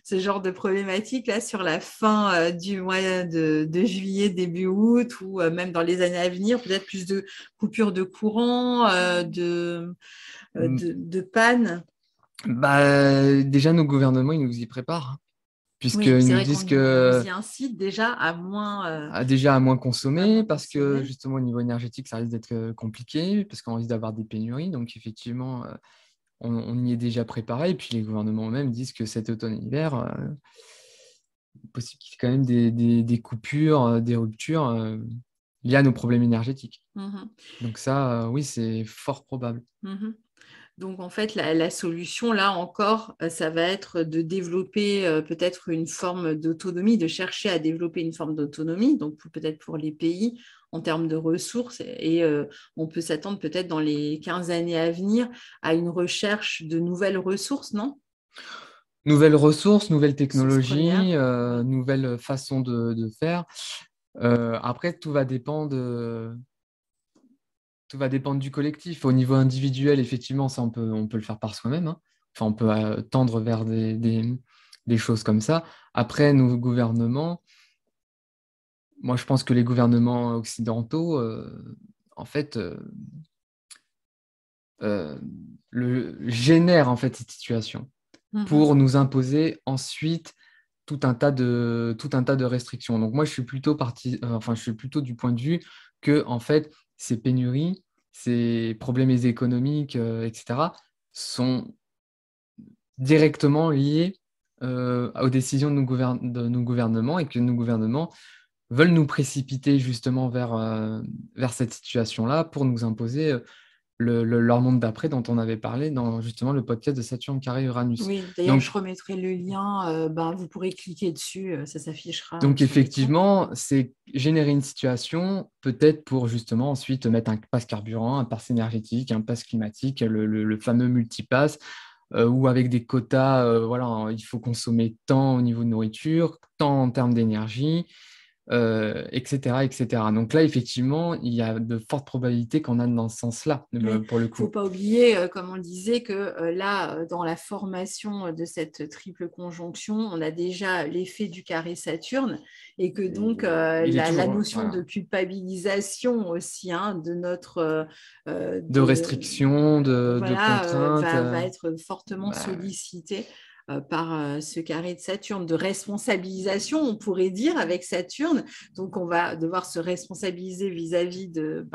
ce genre de problématique là sur la fin du mois de juillet, début août, ou même dans les années à venir, peut-être plus de coupures de courant, de panne? Déjà, nos gouvernements, ils nous y préparent, hein, Oui, puisqu'ils c'est nous vrai disent qu'on nous que y incite déjà déjà à moins à moins consommer, parce que consommer. justement, au niveau énergétique, ça risque d'être compliqué, parce qu'on risque d'avoir des pénuries. Donc, effectivement, on y est déjà préparé. Et puis, les gouvernements eux-mêmes disent que cet automne-hiver, possible qu'il y ait quand même des coupures, des ruptures liées à nos problèmes énergétiques. Mhm. Donc ça, oui, c'est fort probable. Mhm. Donc, en fait, la solution, là encore, ça va être de développer peut-être une forme d'autonomie, de chercher à développer une forme d'autonomie, donc peut-être pour les pays en termes de ressources. Et on peut s'attendre peut-être dans les 15 années à venir à une recherche de nouvelles ressources, non? Nouvelles ressources, nouvelles Ressources premières. technologies, Oui. nouvelles façons de faire. Après, tout va dépendre du collectif. Au niveau individuel, effectivement, ça, on peut le faire par soi-même, hein. Enfin, on peut tendre vers des choses comme ça. Après, nos gouvernements, moi, je pense que les gouvernements occidentaux, en fait, euh, génèrent en fait cette situation Mhm. pour nous imposer ensuite tout un tas de restrictions. Donc moi, je suis plutôt du point de vue que en fait, ces pénuries, ces problèmes économiques, etc., sont directement liés aux décisions de nos gouvernements, et que nos gouvernements veulent nous précipiter justement vers cette situation-là pour nous imposer leur monde d'après, dont on avait parlé dans justement le podcast de Saturne carré Uranus. Oui, d'ailleurs, je Donc, remettrai le lien. Vous pourrez cliquer dessus, ça s'affichera donc sur l'écran. effectivement, c'est générer une situation peut-être pour justement ensuite mettre un pass carburant, un pass énergétique, un pass climatique, le fameux multipass, ou avec des quotas, voilà, il faut consommer tant au niveau de nourriture, tant en termes d'énergie, etc., etc. Donc là, effectivement, il y a de fortes probabilités qu'on aille dans ce sens-là, Oui, il pour le ne faut coup. pas oublier, comme on le disait, que là, dans la formation de cette triple conjonction, on a déjà l'effet du carré Saturne, et que donc Il est la toujours, notion voilà, de culpabilisation aussi, hein, de notre de restrictions, de voilà, contraintes. va être fortement Bah, sollicité par ce carré de Saturne, de responsabilisation, on pourrait dire, avec Saturne. Donc, on va devoir se responsabiliser vis-à-vis de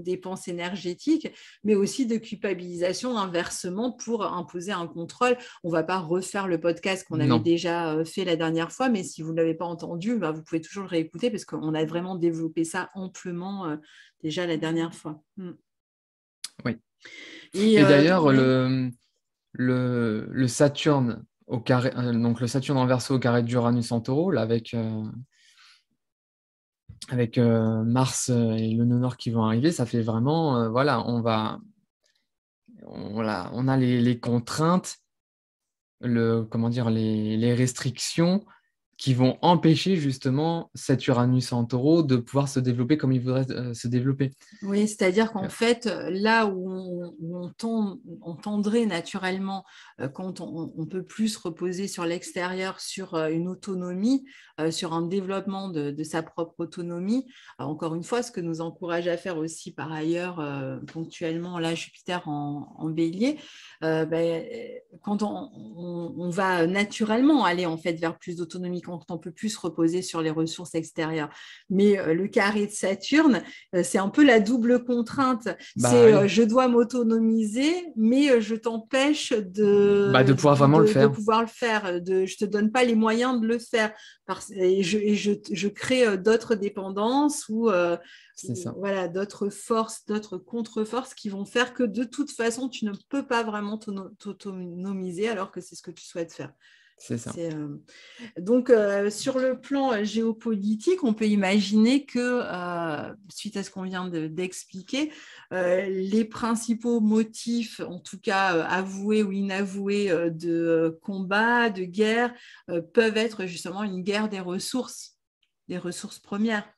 dépenses énergétiques, mais aussi de culpabilisation inversement pour imposer un contrôle. On ne va pas refaire le podcast qu'on avait non. déjà fait la dernière fois, mais si vous ne l'avez pas entendu, vous pouvez toujours le réécouter parce qu'on a vraiment développé ça amplement déjà la dernière fois. Oui. Et Et d'ailleurs, oui. le Saturne au carré, donc le Saturne en Verseau au carré d'Uranus en Taureau, là, avec Mars et le nœud nord qui vont arriver, ça fait vraiment, voilà, on a les contraintes, comment dire, les restrictions qui vont empêcher justement cet Uranus en Taureau de pouvoir se développer comme il voudrait se développer. Oui, c'est-à-dire qu'en fait, là où on tendrait naturellement, quand on peut plus se reposer sur l'extérieur, sur une autonomie, sur un développement de sa propre autonomie, encore une fois, ce que nous encourage à faire aussi par ailleurs ponctuellement là Jupiter en Bélier, quand on va naturellement aller en fait vers plus d'autonomie, quand on peut plus se reposer sur les ressources extérieures. Mais le carré de Saturne, c'est un peu la double contrainte. Bah C'est oui, je dois m'autonomiser, mais je t'empêche bah, de pouvoir vraiment le de faire, pouvoir le faire. Je te donne pas les moyens de le faire. Je crée d'autres dépendances c'est ça, voilà, d'autres forces, d'autres contre-forces qui vont faire que de toute façon, tu ne peux pas vraiment t'autonomiser alors que c'est ce que tu souhaites faire. c'est ça. Donc, sur le plan géopolitique, on peut imaginer que, suite à ce qu'on vient d'expliquer, les principaux motifs, en tout cas avoués ou inavoués, de combat, de guerre, peuvent être justement une guerre des ressources premières.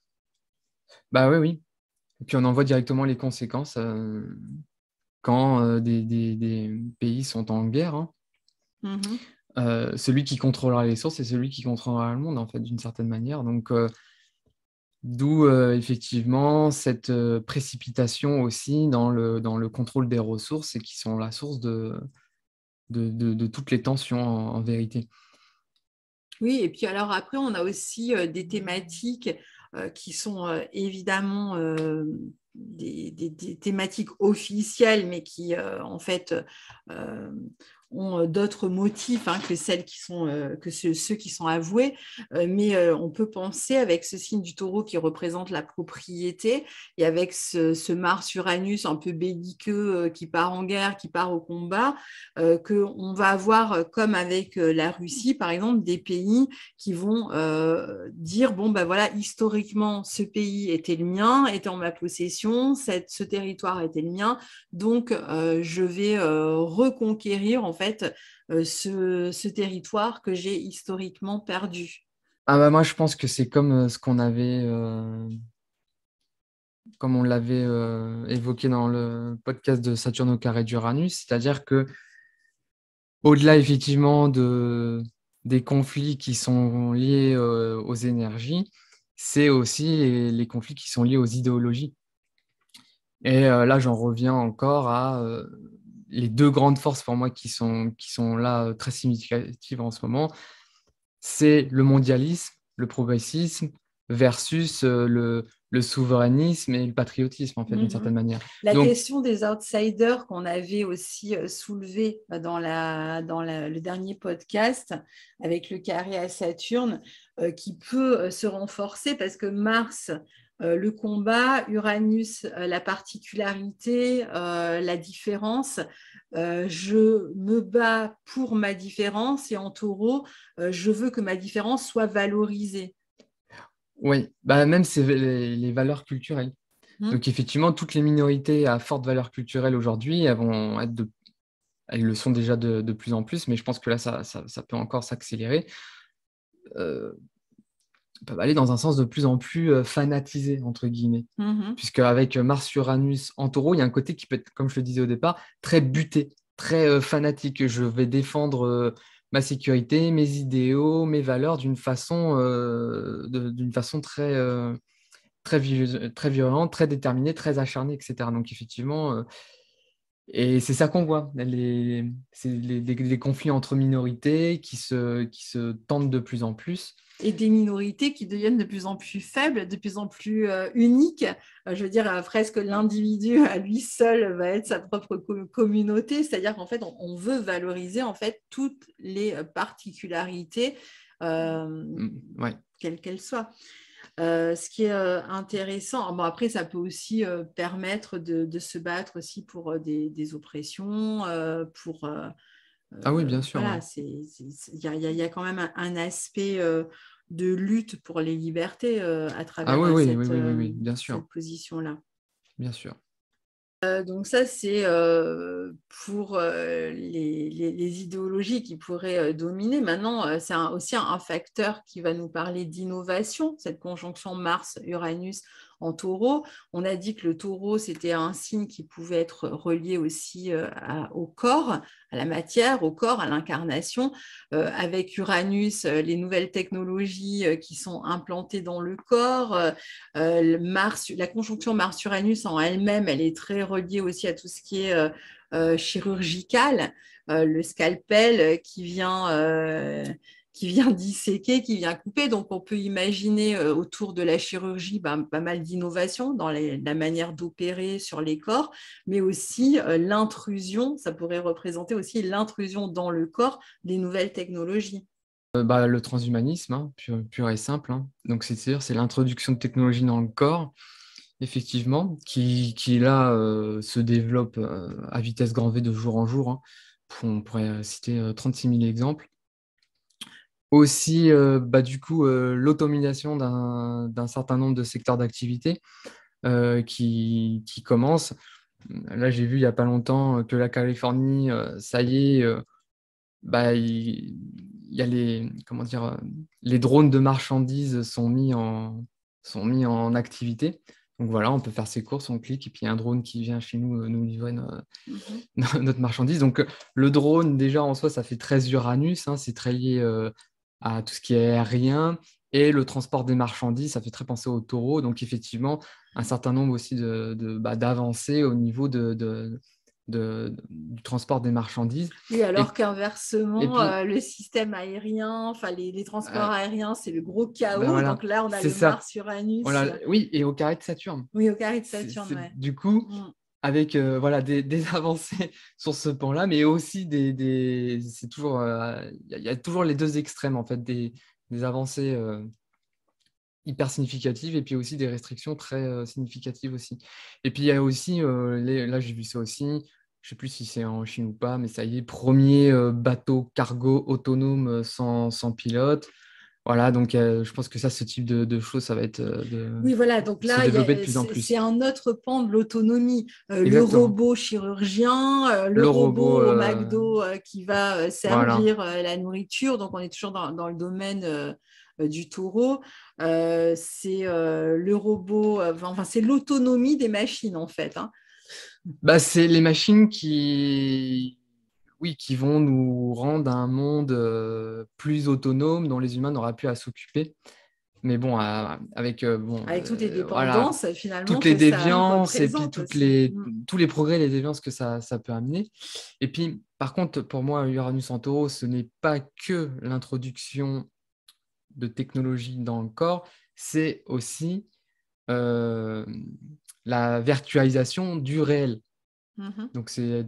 Bah oui, oui. Et puis on en voit directement les conséquences quand des pays sont en guerre, hein. Mhm. Celui qui contrôlera les sources, c'est celui qui contrôlera le monde, en fait, d'une certaine manière. Donc, d'où effectivement cette précipitation aussi dans le contrôle des ressources et qui sont la source de toutes les tensions en vérité. Oui, et puis alors après, on a aussi des thématiques qui sont évidemment des thématiques officielles, mais qui en fait euh, ont d'autres motifs hein, que celles qui sont ceux qui sont avoués. Mais on peut penser avec ce signe du taureau qui représente la propriété et avec ce Mars-Uranus un peu belliqueux qui part en guerre, qui part au combat, qu'on va avoir, comme avec la Russie, par exemple, des pays qui vont dire, bon, ben voilà, historiquement, ce pays était le mien, était en ma possession, ce territoire était le mien, donc je vais reconquérir, en fait, ce territoire que j'ai historiquement perdu. Ah bah moi, je pense que c'est comme ce qu'on avait, comme on l'avait évoqué dans le podcast de Saturne au carré d'Uranus, c'est-à-dire que au-delà effectivement des conflits qui sont liés aux énergies, c'est aussi les conflits qui sont liés aux idéologies. Et là, j'en reviens encore à les deux grandes forces pour moi qui sont là très significatives en ce moment. C'est le mondialisme, le progressisme versus le souverainisme et le patriotisme, en fait, d'une certaine Mhm. manière. La Donc, question des outsiders qu'on avait aussi soulevée le dernier podcast avec le carré à Saturne, qui peut se renforcer parce que Mars, le combat, Uranus, la particularité, la différence. Je me bats pour ma différence et en taureau, je veux que ma différence soit valorisée. oui, bah, même c'est les valeurs culturelles. Hmm. Donc, effectivement, toutes les minorités à forte valeur culturelle aujourd'hui, elles le sont déjà de plus en plus, mais je pense que là, ça peut encore s'accélérer. Euh, Peuvent aller dans un sens de plus en plus fanatisé, entre guillemets. Mhm. Puisque avec Mars-Uranus en taureau, il y a un côté qui peut être, comme je le disais au départ, très buté, très fanatique. Je vais défendre ma sécurité, mes idéaux, mes valeurs d'une façon très violente, très déterminée, très acharnée, etc. Donc effectivement, et c'est ça qu'on voit, c'est les conflits entre minorités qui se tendent de plus en plus. Et des minorités qui deviennent de plus en plus faibles, de plus en plus uniques. Je veux dire, presque l'individu à lui seul va être sa propre communauté. C'est-à-dire qu'en fait, on veut valoriser en fait toutes les particularités, Ouais. quelles qu'elles soient. Ce qui est intéressant, bon, après, ça peut aussi permettre de se battre aussi pour des oppressions, pour Ah oui, bien sûr, voilà, ouais. il y a quand même un aspect de lutte pour les libertés à Ah travers oui, oui, oui, oui, oui, oui, bien sûr, cette position-là. bien sûr. Donc ça, c'est pour les idéologies qui pourraient dominer. Maintenant, c'est aussi un facteur qui va nous parler d'innovation, cette conjonction Mars-Uranus en taureau. On a dit que le taureau, c'était un signe qui pouvait être relié aussi au corps, à la matière, au corps, à l'incarnation. Avec Uranus, les nouvelles technologies qui sont implantées dans le corps. La conjonction Mars-Uranus en elle-même, elle est très reliée aussi à tout ce qui est chirurgical, le scalpel qui vient disséquer, qui vient couper. Donc, on peut imaginer autour de la chirurgie pas mal d'innovations dans la manière d'opérer sur les corps, mais aussi l'intrusion, ça pourrait représenter aussi l'intrusion dans le corps des nouvelles technologies. Bah, le transhumanisme, hein, pur et simple, hein. Donc, c'est-à-dire, c'est l'introduction de technologies dans le corps, effectivement, qui là se développe à vitesse grand V de jour en jour, hein. On pourrait citer 36 000 exemples. Aussi, bah, du coup, l'automatisation d'un certain nombre de secteurs d'activité qui commencent. Là, j'ai vu il n'y a pas longtemps que la Californie, ça y est, bah, il y a comment dire, les drones de marchandises sont mis en activité. Donc voilà, on peut faire ses courses, on clique, et puis il y a un drone qui vient chez nous nous livrer Mhm. notre marchandise. Donc le drone, déjà en soi, ça fait très Uranus, hein, c'est très lié à tout ce qui est aérien. Et le transport des marchandises, ça fait très penser au taureau. Donc effectivement, un certain nombre aussi d'avancées au niveau du transport des marchandises. Oui, Et, alors et qu'inversement, puis, le système aérien, enfin les transports euh, aériens, c'est le gros ben chaos. voilà, Donc là, on a c'est le ça. Mars-Uranus. Voilà, oui, et au carré de Saturne. Oui, au carré de Saturne, ouais. Du coup, Mm. avec voilà, des avancées sur ce pan-là, mais aussi c'est toujours, il y a toujours les deux extrêmes, en fait, des avancées hyper significatives et puis aussi des restrictions très significatives aussi. Et puis il y a aussi, là j'ai vu ça aussi, je sais plus si c'est en Chine ou pas, mais ça y est, premier bateau cargo autonome sans pilote. Voilà, donc je pense que ça, ce type de choses, ça va être Oui, voilà. Donc se là, développer de plus en c'est plus. un autre pan de l'autonomie. Le Exactement. robot chirurgien, le Le robot, robot au McDo qui va voilà. servir la nourriture. Donc on est toujours dans le domaine du taureau. C'est le robot, enfin, c'est l'autonomie des machines en fait, hein. Bah, c'est les machines oui, qui vont nous rendre un monde plus autonome dont les humains n'auraient plus à s'occuper. Mais bon, avec Avec toutes les voilà, dépendances finalement toutes les que ça déviances et puis représente aussi. Mm. tous les progrès et les déviances que ça peut amener. Et puis, par contre, pour moi, Uranus en taureau, ce n'est pas que l'introduction de technologie dans le corps, c'est aussi euh, la virtualisation du réel. Mhm. Donc, c'est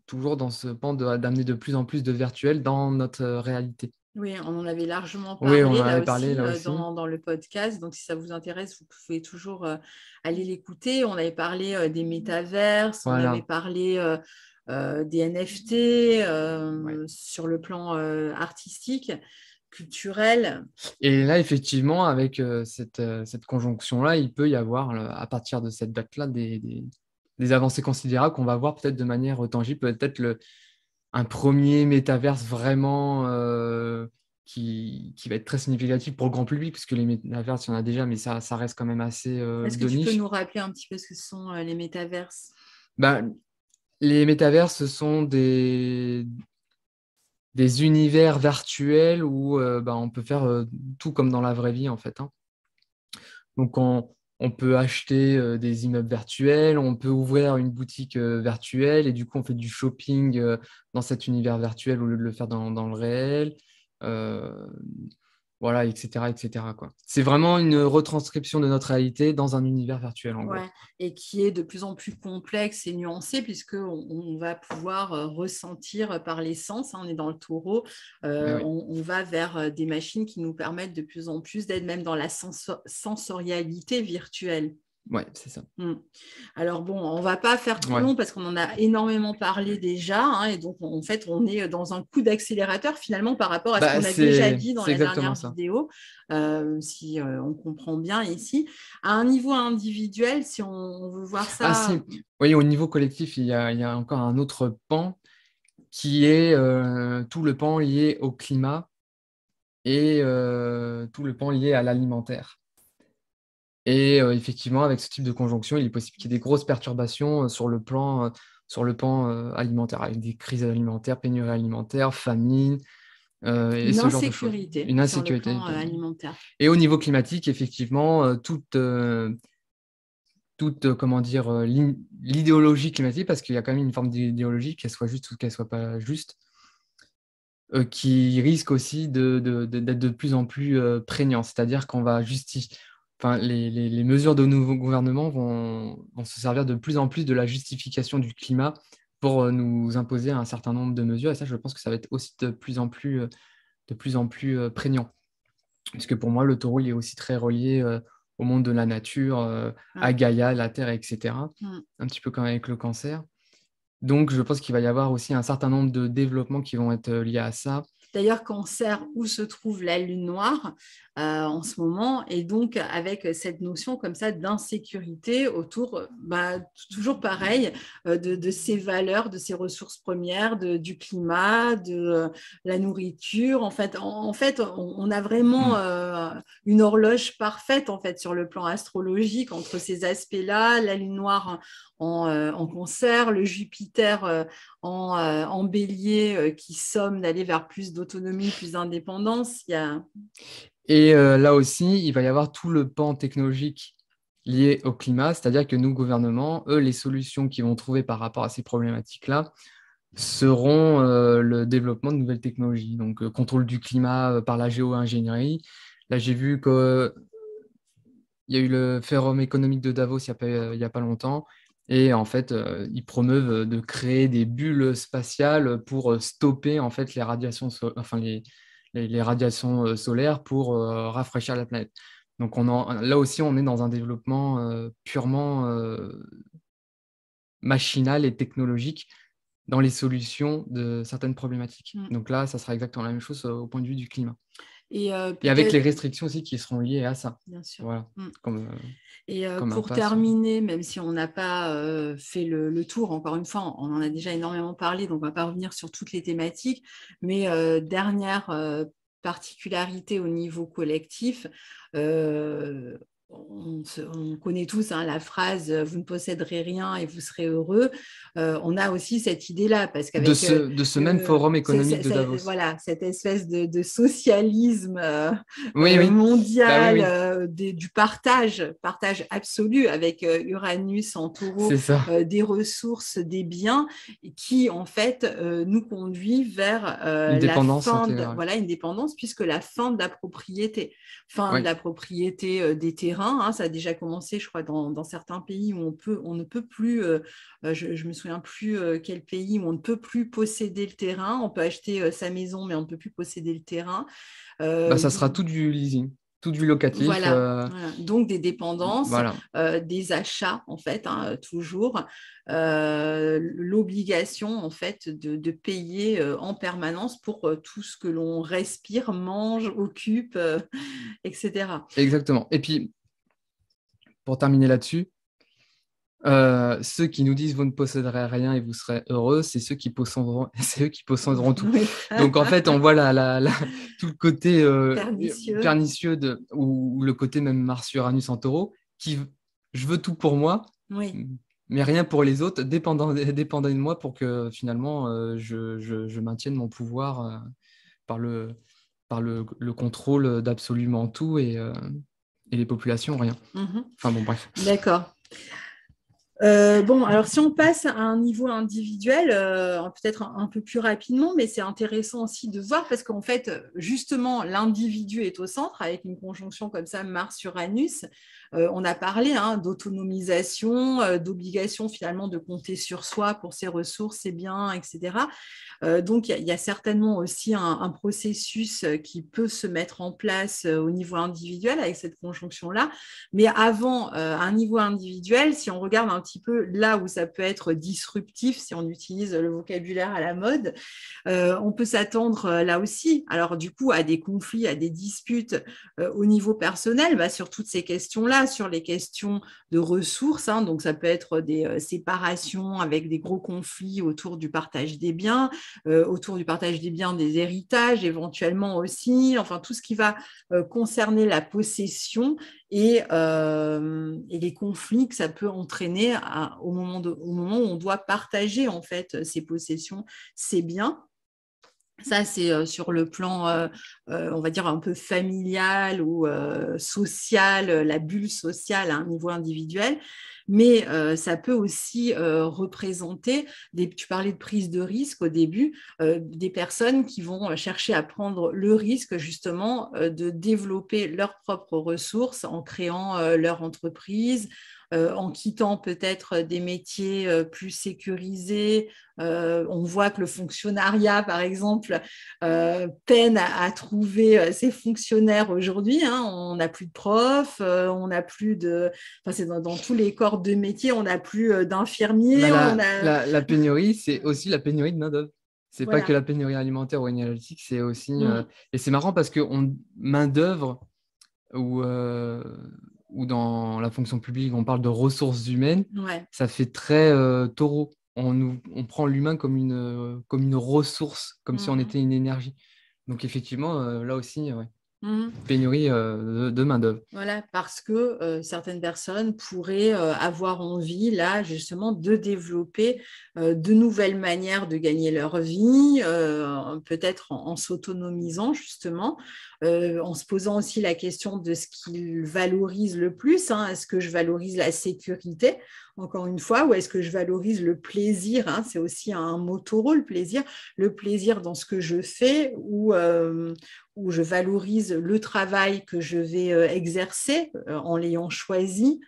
toujours dans ce pan d'amener de plus en plus de virtuel dans notre réalité. Oui, on en avait largement Oui, on en parlé avait parlé là aussi. dans le podcast. Donc, si ça vous intéresse, vous pouvez toujours aller l'écouter. On avait parlé des métaverses, on avait Voilà. parlé des NFT Ouais. sur le plan artistique, culturel. Et là, effectivement, avec cette conjonction-là, il peut y avoir, à partir de cette date-là, des avancées considérables qu'on va voir peut-être de manière tangible, peut-être un premier métaverse vraiment qui va être très significatif pour le grand public, puisque les métaverses, il y en a déjà, mais ça reste quand même assez Est-ce que de tu peux niche. nous rappeler un petit peu ce que sont les métaverses? Ben, les métaverses, ce sont des univers virtuels où on peut faire tout comme dans la vraie vie, en fait, hein. Donc, on peut acheter des immeubles virtuels, on peut ouvrir une boutique virtuelle et du coup, on fait du shopping dans cet univers virtuel au lieu de le faire dans le réel. Euh, voilà, etc., etc., quoi. C'est vraiment une retranscription de notre réalité dans un univers virtuel, en gros. Ouais, et qui est de plus en plus complexe et nuancé puisqu'on on va pouvoir ressentir par les sens, hein, on est dans le taureau, Eh oui, on va vers des machines qui nous permettent de plus en plus d'être même dans la sensorialité virtuelle. ouais, c'est ça. Mm. Alors bon, on va pas faire trop Ouais. long parce qu'on en a énormément parlé déjà, hein, et donc en fait on est dans un coup d'accélérateur finalement par rapport à ce Bah, qu'on a déjà dit dans c'est la exactement dernière ça. vidéo, si on comprend bien ici. À un niveau individuel, si on veut voir Ah ça, si, oui, au niveau collectif, il y a encore un autre pan qui est tout le pan lié au climat et tout le pan lié à l'alimentaire. Et effectivement, avec ce type de conjonction, il est possible qu'il y ait des grosses perturbations sur le pan alimentaire, avec des crises alimentaires, pénuries alimentaires, famine et une ce genre de choses. insécurité Une sur le insécurité. plan alimentaire. Et au niveau climatique, effectivement, comment dire, l'idéologie climatique, parce qu'il y a quand même une forme d'idéologie, qu'elle soit juste ou qu'elle soit pas juste, qui risque aussi d'être de plus en plus prégnant. C'est-à-dire qu'on va justifier, enfin, les mesures de nouveaux gouvernements vont se servir de plus en plus de la justification du climat pour nous imposer un certain nombre de mesures. Et ça, je pense que ça va être aussi de plus en plus prégnant. Parce que pour moi, le taureau, il est aussi très relié au monde de la nature, à Mm. Gaïa, la Terre, etc. Mm. Un petit peu comme avec le cancer. Donc, je pense qu'il va y avoir aussi un certain nombre de développements qui vont être liés à ça. D'ailleurs, cancer, où se trouve la lune noire, en ce moment, et donc avec cette notion comme ça d'insécurité autour, toujours pareil, de ces valeurs, de ces ressources premières, du climat, de la nourriture. En fait, on a vraiment une horloge parfaite en fait sur le plan astrologique entre ces aspects-là, la lune noire en Cancer, le Jupiter en Bélier qui somme d'aller vers plus d'autonomie, plus d'indépendance. Et là aussi, il va y avoir tout le pan technologique lié au climat, c'est-à-dire que nous, gouvernements, eux, les solutions qu'ils vont trouver par rapport à ces problématiques-là seront le développement de nouvelles technologies. Donc, contrôle du climat par la géo-ingénierie. Là, j'ai vu qu'il y a eu le Forum économique de Davos il y a pas longtemps. Et en fait, ils promeuvent de créer des bulles spatiales pour stopper en fait les radiations, les radiations solaires pour rafraîchir la planète. Donc là aussi, on est dans un développement purement machinal et technologique dans les solutions de certaines problématiques. Donc là, ça sera exactement la même chose au point de vue du climat. Et avec les restrictions aussi qui seront liées à ça. Bien sûr. Voilà. Et pour terminer, même si on n'a pas fait le tour, encore une fois, on en a déjà énormément parlé, donc on ne va pas revenir sur toutes les thématiques, mais dernière particularité au niveau collectif, on connaît tous la phrase « vous ne posséderez rien et vous serez heureux ». On a aussi cette idée-là. Parce qu'avec, de ce même forum économique de Davos. Voilà, cette espèce de socialisme mondial, du partage absolu avec Uranus en Taureau, des ressources, des biens, qui en fait nous conduit vers une dépendance, puisque la fin de la propriété, de la propriété des terrains. Ça a déjà commencé, je crois, dans certains pays où on ne peut plus, je ne me souviens plus quel pays, où on ne peut plus posséder le terrain. On peut acheter sa maison, mais on ne peut plus posséder le terrain. Ça sera tout du leasing, tout du locatif. Voilà. Donc des dépendances, des achats, en fait, toujours. L'obligation, en fait, de payer en permanence pour tout ce que l'on respire, mange, occupe, etc. Exactement. Et puis, pour terminer là-dessus, ceux qui nous disent vous ne posséderez rien et vous serez heureux, c'est ceux qui posséderont tout. Oui. Donc en fait, on voit tout le côté pernicieux ou le côté même Mars-Uranus en Taureau, je veux tout pour moi, mais rien pour les autres, dépendant de moi pour que finalement je maintienne mon pouvoir par le contrôle d'absolument tout et les populations, rien. Enfin bon, bref. D'accord. Alors si on passe à un niveau individuel, peut-être un peu plus rapidement, mais c'est intéressant aussi de voir parce qu'en fait, justement, l'individu est au centre avec une conjonction comme ça, Mars-Uranus. On a parlé d'autonomisation, d'obligation finalement de compter sur soi pour ses ressources, ses biens, etc. Donc, il y a certainement aussi un processus qui peut se mettre en place au niveau individuel avec cette conjonction-là. Mais avant un niveau individuel, si on regarde un petit peu là où ça peut être disruptif, si on utilise le vocabulaire à la mode, on peut s'attendre là aussi, alors du coup, à des conflits, à des disputes au niveau personnel, sur toutes ces questions-là, sur les questions de ressources. Donc, ça peut être des séparations avec des gros conflits autour du partage des biens, des héritages éventuellement aussi, enfin tout ce qui va concerner la possession et les conflits que ça peut entraîner au moment où on doit partager en fait ces possessions, ces biens. Ça, c'est sur le plan, on va dire, un peu familial ou social, la bulle sociale à un niveau individuel. Mais ça peut aussi représenter, tu parlais de prise de risque au début, des personnes qui vont chercher à prendre le risque justement de développer leurs propres ressources en créant leur entreprise, en quittant peut-être des métiers plus sécurisés. On voit que le fonctionnariat, par exemple, peine à trouver ses fonctionnaires aujourd'hui. On n'a plus de profs, on n'a plus de... Enfin, c'est dans tous les corps de métier, on n'a plus d'infirmiers. La pénurie, c'est aussi la pénurie de main-d'œuvre. C'est pas que la pénurie alimentaire ou énergétique, c'est aussi... Et c'est marrant parce que main-d'œuvre, ou dans la fonction publique, on parle de ressources humaines, Ouais. ça fait très taureau. On prend l'humain comme une ressource, comme si on Mhm. était une énergie. Donc effectivement, là aussi, ouais, Mhm. pénurie de main-d'œuvre. Voilà, parce que certaines personnes pourraient avoir envie, là, justement, de développer de nouvelles manières de gagner leur vie, peut-être en s'autonomisant, justement, en se posant aussi la question de ce qu'ils valorisent le plus. Hein. Est-ce que je valorise la sécurité, encore une fois, ou est-ce que je valorise le plaisir, hein. C'est aussi un mot taureau, le plaisir dans ce que je fais, où je valorise le travail que je vais exercer en l'ayant choisi.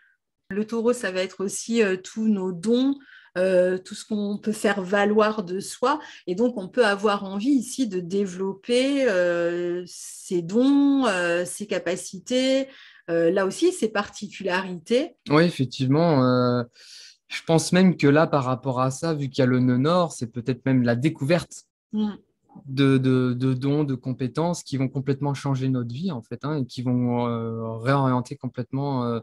Le taureau, ça va être aussi tous nos dons, tout ce qu'on peut faire valoir de soi. Et donc, on peut avoir envie ici de développer ses dons, ses capacités, là aussi, ses particularités. Oui, effectivement. Je pense même que là, par rapport à ça, vu qu'il y a le nœud nord, c'est peut-être même la découverte Mm. de dons, de compétences qui vont complètement changer notre vie, en fait, hein, et qui vont réorienter complètement,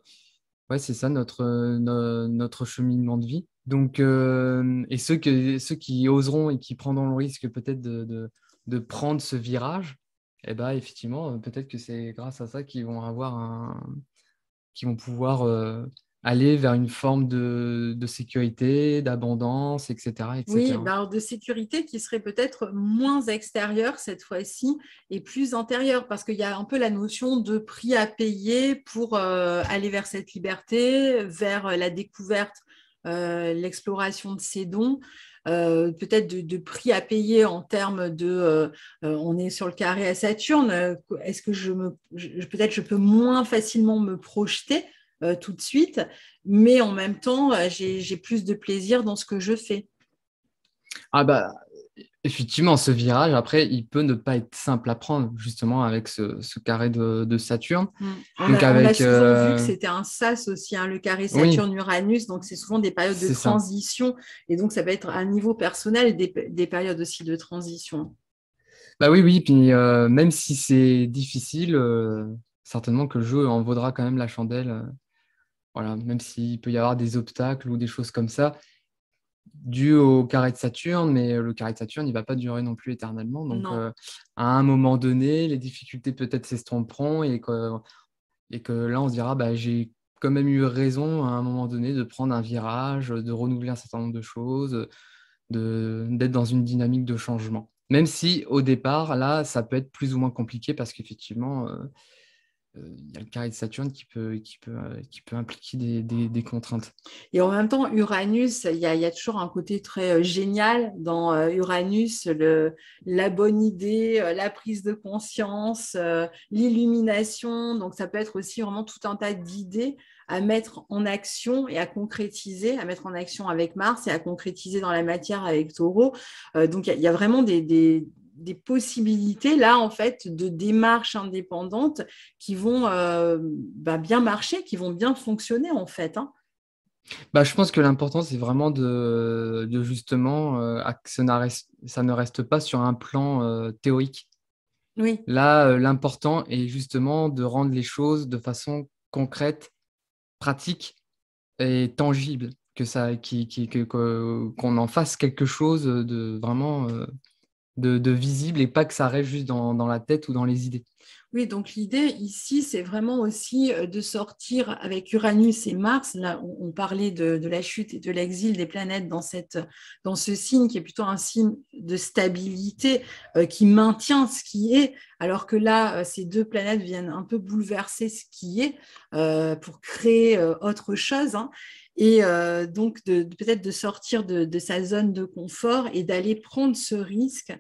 ouais, c'est ça, notre cheminement de vie. Donc, et ceux qui oseront et qui prendront le risque peut-être de prendre ce virage, eh ben, effectivement, peut-être que c'est grâce à ça qu'ils vont pouvoir aller vers une forme de sécurité, d'abondance, etc., Oui, etc. ben alors de sécurité qui serait peut-être moins extérieure cette fois-ci et plus intérieure, parce qu'il y a un peu la notion de prix à payer pour aller vers cette liberté, vers la découverte, l'exploration de ses dons. Peut-être de prix à payer en termes de on est sur le carré à Saturne, est-ce que peut-être je peux moins facilement me projeter tout de suite, mais en même temps j'ai plus de plaisir dans ce que je fais. Ah bah, effectivement, ce virage, après, il peut ne pas être simple à prendre, justement, avec ce carré de Saturne. Mm. Donc On a avec... souvent vu que c'était un sas aussi, hein, le carré oui, Saturne-Uranus, donc c'est souvent des périodes de c'est ça. transition, et donc ça peut être à un niveau personnel des périodes aussi de transition. Bah oui, oui, puis même si c'est difficile, certainement que le jeu en vaudra quand même la chandelle. Voilà, même s'il peut y avoir des obstacles ou des choses comme ça, dû au carré de Saturne, mais le carré de Saturne, il va pas durer non plus éternellement. Donc, Non. à un moment donné, les difficultés peut-être s'estomperont et que là, on se dira, bah, j'ai quand même eu raison à un moment donné de prendre un virage, de renouveler un certain nombre de choses, d'être dans une dynamique de changement. Même si au départ, là, ça peut être plus ou moins compliqué parce qu'effectivement, il y a le carré de Saturne qui peut impliquer des contraintes. Et en même temps, Uranus, il y a toujours un côté très génial dans Uranus, la bonne idée, la prise de conscience, l'illumination. Donc, ça peut être aussi vraiment tout un tas d'idées à mettre en action et à concrétiser, à mettre en action avec Mars et à concrétiser dans la matière avec Taureau. Donc, il y a vraiment des possibilités là en fait de démarches indépendantes qui vont bien marcher, qui vont bien fonctionner en fait. Hein. Bah, je pense que l'important, c'est vraiment de justement que ça ne reste pas sur un plan théorique. Oui. Là, l'important est justement de rendre les choses de façon concrète, pratique et tangible, qu'on en fasse quelque chose de vraiment de visible et pas que ça reste juste dans la tête ou dans les idées. Oui, donc l'idée ici, c'est vraiment aussi de sortir avec Uranus et Mars. Là, on parlait de la chute et de l'exil des planètes dans ce signe qui est plutôt un signe de stabilité qui maintient ce qui est, alors que là, ces deux planètes viennent un peu bouleverser ce qui est pour créer autre chose. Hein. Et donc, peut-être de sortir de sa zone de confort et d'aller prendre ce risque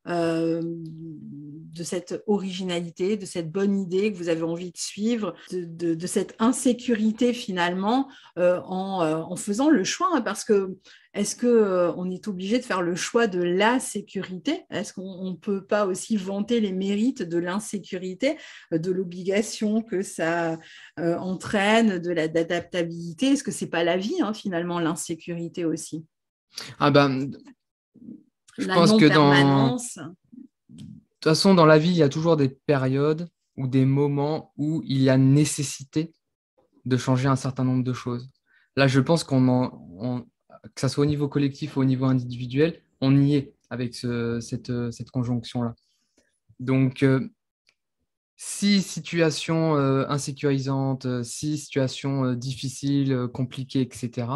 de cette originalité, de cette bonne idée que vous avez envie de suivre, de cette insécurité finalement en faisant le choix. Hein, parce que est-ce qu'on est obligé de faire le choix de la sécurité? Est-ce qu'on ne peut pas aussi vanter les mérites de l'insécurité, de l'obligation que ça entraîne, de l'adaptabilité? Est-ce que ce n'est pas la vie hein, finalement, l'insécurité aussi? Ah ben, je La pense que de non-permanence. toute façon, dans la vie, il y a toujours des périodes ou des moments où il y a nécessité de changer un certain nombre de choses. Là, je pense que ça soit au niveau collectif ou au niveau individuel, on y est avec cette conjonction-là. Donc, si situation insécurisante, si situation difficile, compliquée, etc.,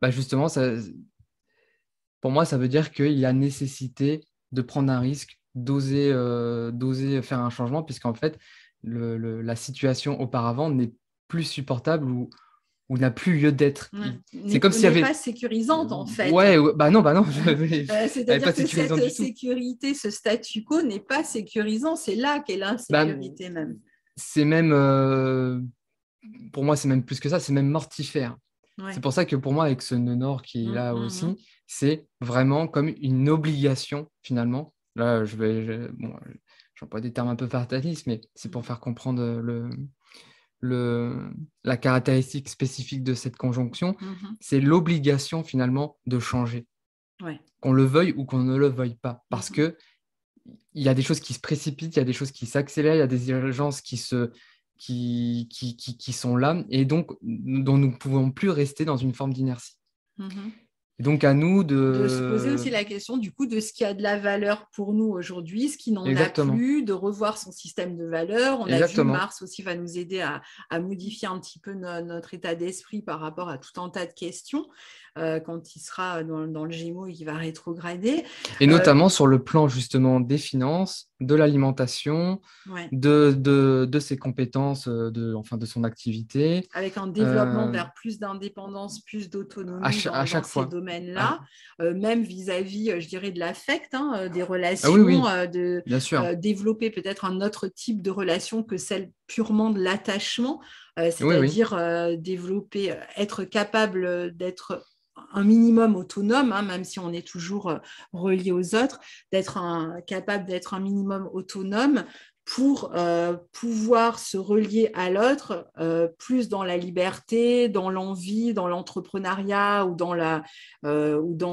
bah justement, pour moi, ça veut dire qu'il y a nécessité de prendre un risque, d'oser faire un changement, puisqu'en fait, la situation auparavant n'est plus supportable ou n'a plus lieu d'être. C'est comme s'il y N'est avait... pas sécurisante, en fait. Bah non, elle n'est C'est-à-dire pas que sécurisante cette du tout. sécurité, ce statu quo n'est pas sécurisant. C'est là qu'est Bah, l'insécurité même. c'est même, pour moi, c'est même plus que ça, c'est même mortifère. Ouais. C'est pour ça que pour moi, avec ce nœud nord qui est là aussi, c'est vraiment comme une obligation, finalement. Là, j'emploie des termes un peu fatalistes, mais c'est pour faire comprendre la caractéristique spécifique de cette conjonction. C'est l'obligation, finalement, de changer. Ouais. Qu'on le veuille ou qu'on ne le veuille pas. Parce que il y a des choses qui se précipitent, il y a des choses qui s'accélèrent, il y a des urgences qui sont là et donc dont nous ne pouvons plus rester dans une forme d'inertie. Et donc à nous de se poser aussi la question du coup de ce qui a de la valeur pour nous aujourd'hui, ce qui n'en a plus, de revoir son système de valeurs. On a vu Mars aussi va nous aider à modifier un petit peu notre état d'esprit par rapport à tout un tas de questions quand il sera dans le Gémeaux et qu'il va rétrograder. Et notamment sur le plan justement des finances, de l'alimentation, de ses compétences, de son activité. Avec un développement vers plus d'indépendance, plus d'autonomie dans ces domaines-là, même vis-à-vis, je dirais, de l'affect, des relations, développer peut-être un autre type de relation que celle purement de l'attachement, c'est-à-dire développer, être capable d'être un minimum autonome, même si on est toujours relié aux autres, capable d'être un minimum autonome pour pouvoir se relier à l'autre plus dans la liberté, dans l'envie, dans l'entrepreneuriat ou dans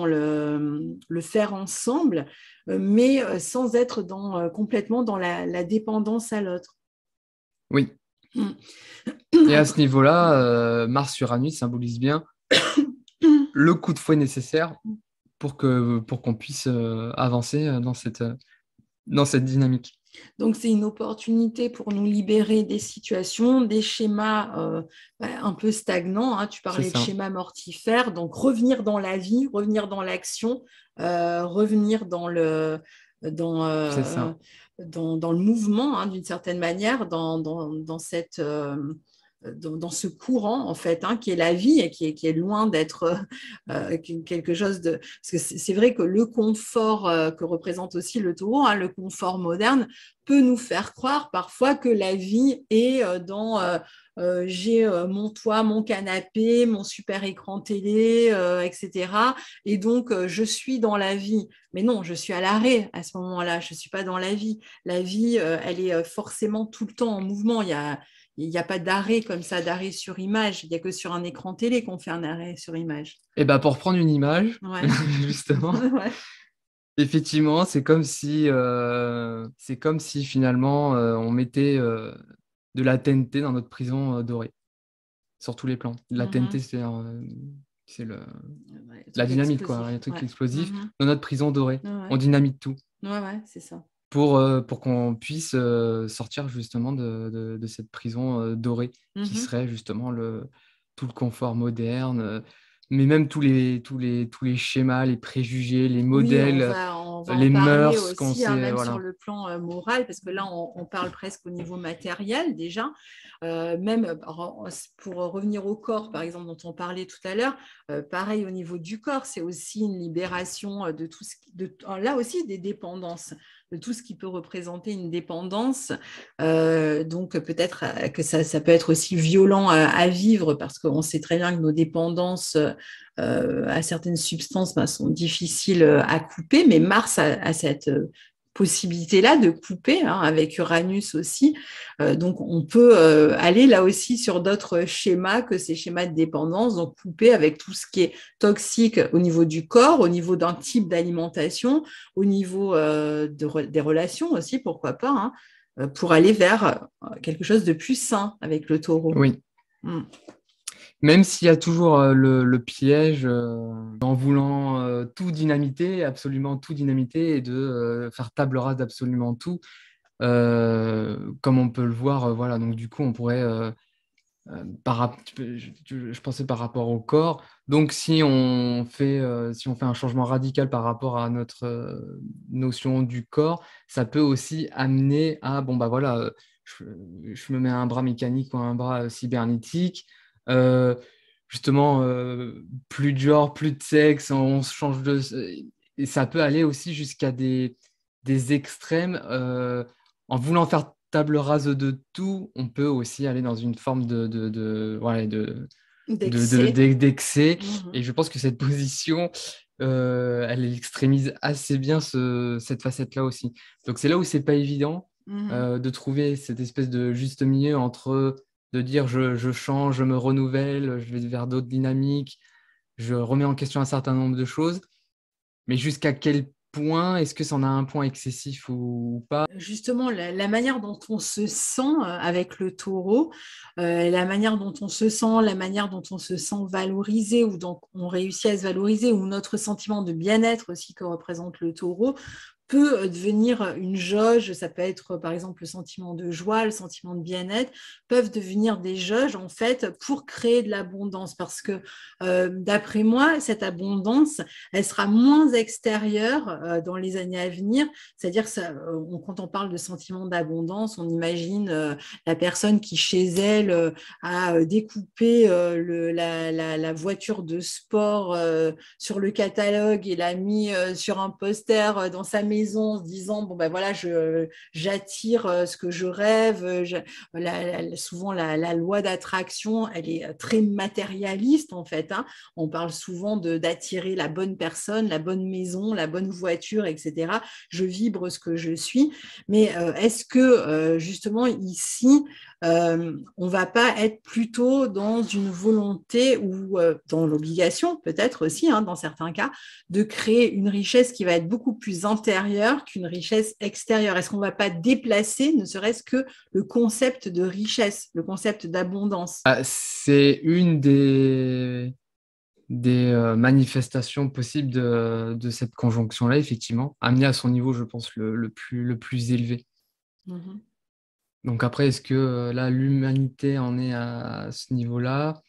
le faire ensemble, mais sans être complètement dans la dépendance à l'autre. Oui. Et à ce niveau-là, Mars-Uranus symbolise bien le coup de fouet nécessaire pour qu'on puisse avancer dans cette dynamique. Donc, c'est une opportunité pour nous libérer des situations, des schémas un peu stagnants. Tu parlais de schémas mortifères. Donc, revenir dans la vie, revenir dans l'action, revenir dans le mouvement, d'une certaine manière, dans ce courant, en fait, qui est la vie et qui est loin d'être quelque chose de... Parce que c'est vrai que le confort que représente aussi le taureau, le confort moderne, peut nous faire croire parfois que la vie est j'ai mon toit, mon canapé, mon super écran télé, etc. Et donc, je suis dans la vie. Mais non, je suis à l'arrêt à ce moment-là. Je ne suis pas dans la vie. La vie, elle est forcément tout le temps en mouvement. Il n'y a pas d'arrêt comme ça, d'arrêt sur image. Il n'y a que sur un écran télé qu'on fait un arrêt sur image. Et pour prendre une image, justement, effectivement, c'est comme si finalement on mettait de la TNT dans notre prison dorée, sur tous les plans. La TNT, c'est la dynamite, quoi, un truc explosif. Dans notre prison dorée, on dynamite tout. C'est ça. Pour qu'on puisse sortir justement de cette prison dorée, qui serait justement tout le confort moderne, mais même tous les schémas, les préjugés, les modèles, on va les en parler mœurs aussi, qu'on sait, même sur le plan moral, parce que là, on parle presque au niveau matériel déjà. Même pour revenir au corps, par exemple, dont on parlait tout à l'heure, pareil au niveau du corps, c'est aussi une libération de tout là aussi des dépendances, de tout ce qui peut représenter une dépendance. Donc peut-être que ça peut être aussi violent à vivre, parce qu'on sait très bien que nos dépendances à certaines substances sont difficiles à couper, mais Mars a cette possibilité-là de couper, avec Uranus aussi. Donc, on peut aller là aussi sur d'autres schémas que ces schémas de dépendance, donc couper avec tout ce qui est toxique au niveau du corps, au niveau d'un type d'alimentation, au niveau des relations aussi, pourquoi pas, pour aller vers quelque chose de plus sain avec le taureau. Oui. Mm. Même s'il y a toujours le piège en voulant tout dynamiter, absolument tout dynamiter et de faire table rase d'absolument tout, comme on peut le voir. Voilà. Donc, du coup, on pourrait, je pensais par rapport au corps. Donc, si on fait un changement radical par rapport à notre notion du corps, ça peut aussi amener à, bon, bah voilà, je, je me mets un bras mécanique ou un bras cybernétique. Euh, Justement, plus de genre, plus de sexe, on se change de... Et ça peut aller aussi jusqu'à des extrêmes. En voulant faire table rase de tout, on peut aussi aller dans une forme voilà, D'excès. d'excès. Mhm. Et je pense que cette position, elle extrémise assez bien cette facette-là aussi. Donc c'est là où c'est pas évident Mhm. de trouver cette espèce de juste milieu entre de dire je change, je me renouvelle, je vais vers d'autres dynamiques, je remets en question un certain nombre de choses, mais jusqu'à quel point est-ce que ça en a un point excessif ou pas? Justement, la manière dont on se sent avec le taureau, la manière dont on se sent, la manière dont on se sent valorisé ou dont on réussit à se valoriser, ou notre sentiment de bien-être aussi que représente le taureau, peut devenir une jauge. Ça peut être par exemple le sentiment de joie, le sentiment de bien-être, peuvent devenir des jauges en fait pour créer de l'abondance. Parce que d'après moi, cette abondance, elle sera moins extérieure dans les années à venir. C'est-à-dire que quand on parle de sentiment d'abondance, on imagine la personne qui chez elle a découpé la voiture de sport sur le catalogue et l'a mis sur un poster dans sa maison en se disant bon ben voilà, j'attire ce que je rêve. Souvent la loi d'attraction, elle est très matérialiste en fait, hein. On parle souvent d'attirer la bonne personne, la bonne maison, la bonne voiture, etc. Je vibre ce que je suis. Mais est-ce que justement ici, on ne va pas être plutôt dans une volonté ou dans l'obligation, peut-être aussi, hein, dans certains cas, de créer une richesse qui va être beaucoup plus intérieure qu'une richesse extérieure? Est-ce qu'on ne va pas déplacer, ne serait-ce que le concept de richesse, le concept d'abondance? C'est une des manifestations possibles de cette conjonction-là, effectivement, amenée à son niveau, je pense, le plus élevé. Mhm. Donc après, est-ce que là, l'humanité en est à ce niveau-là?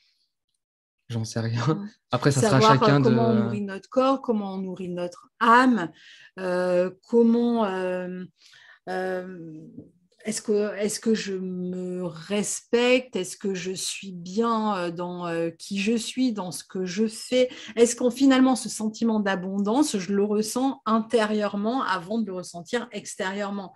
J'en sais rien. Après, ça sera Savoir chacun comment on de... nourrit notre corps, comment on nourrit notre âme, comment euh, est-ce que je me respecte, est-ce que je suis bien dans qui je suis, dans ce que je fais, est-ce qu'en finalement ce sentiment d'abondance, je le ressens intérieurement avant de le ressentir extérieurement?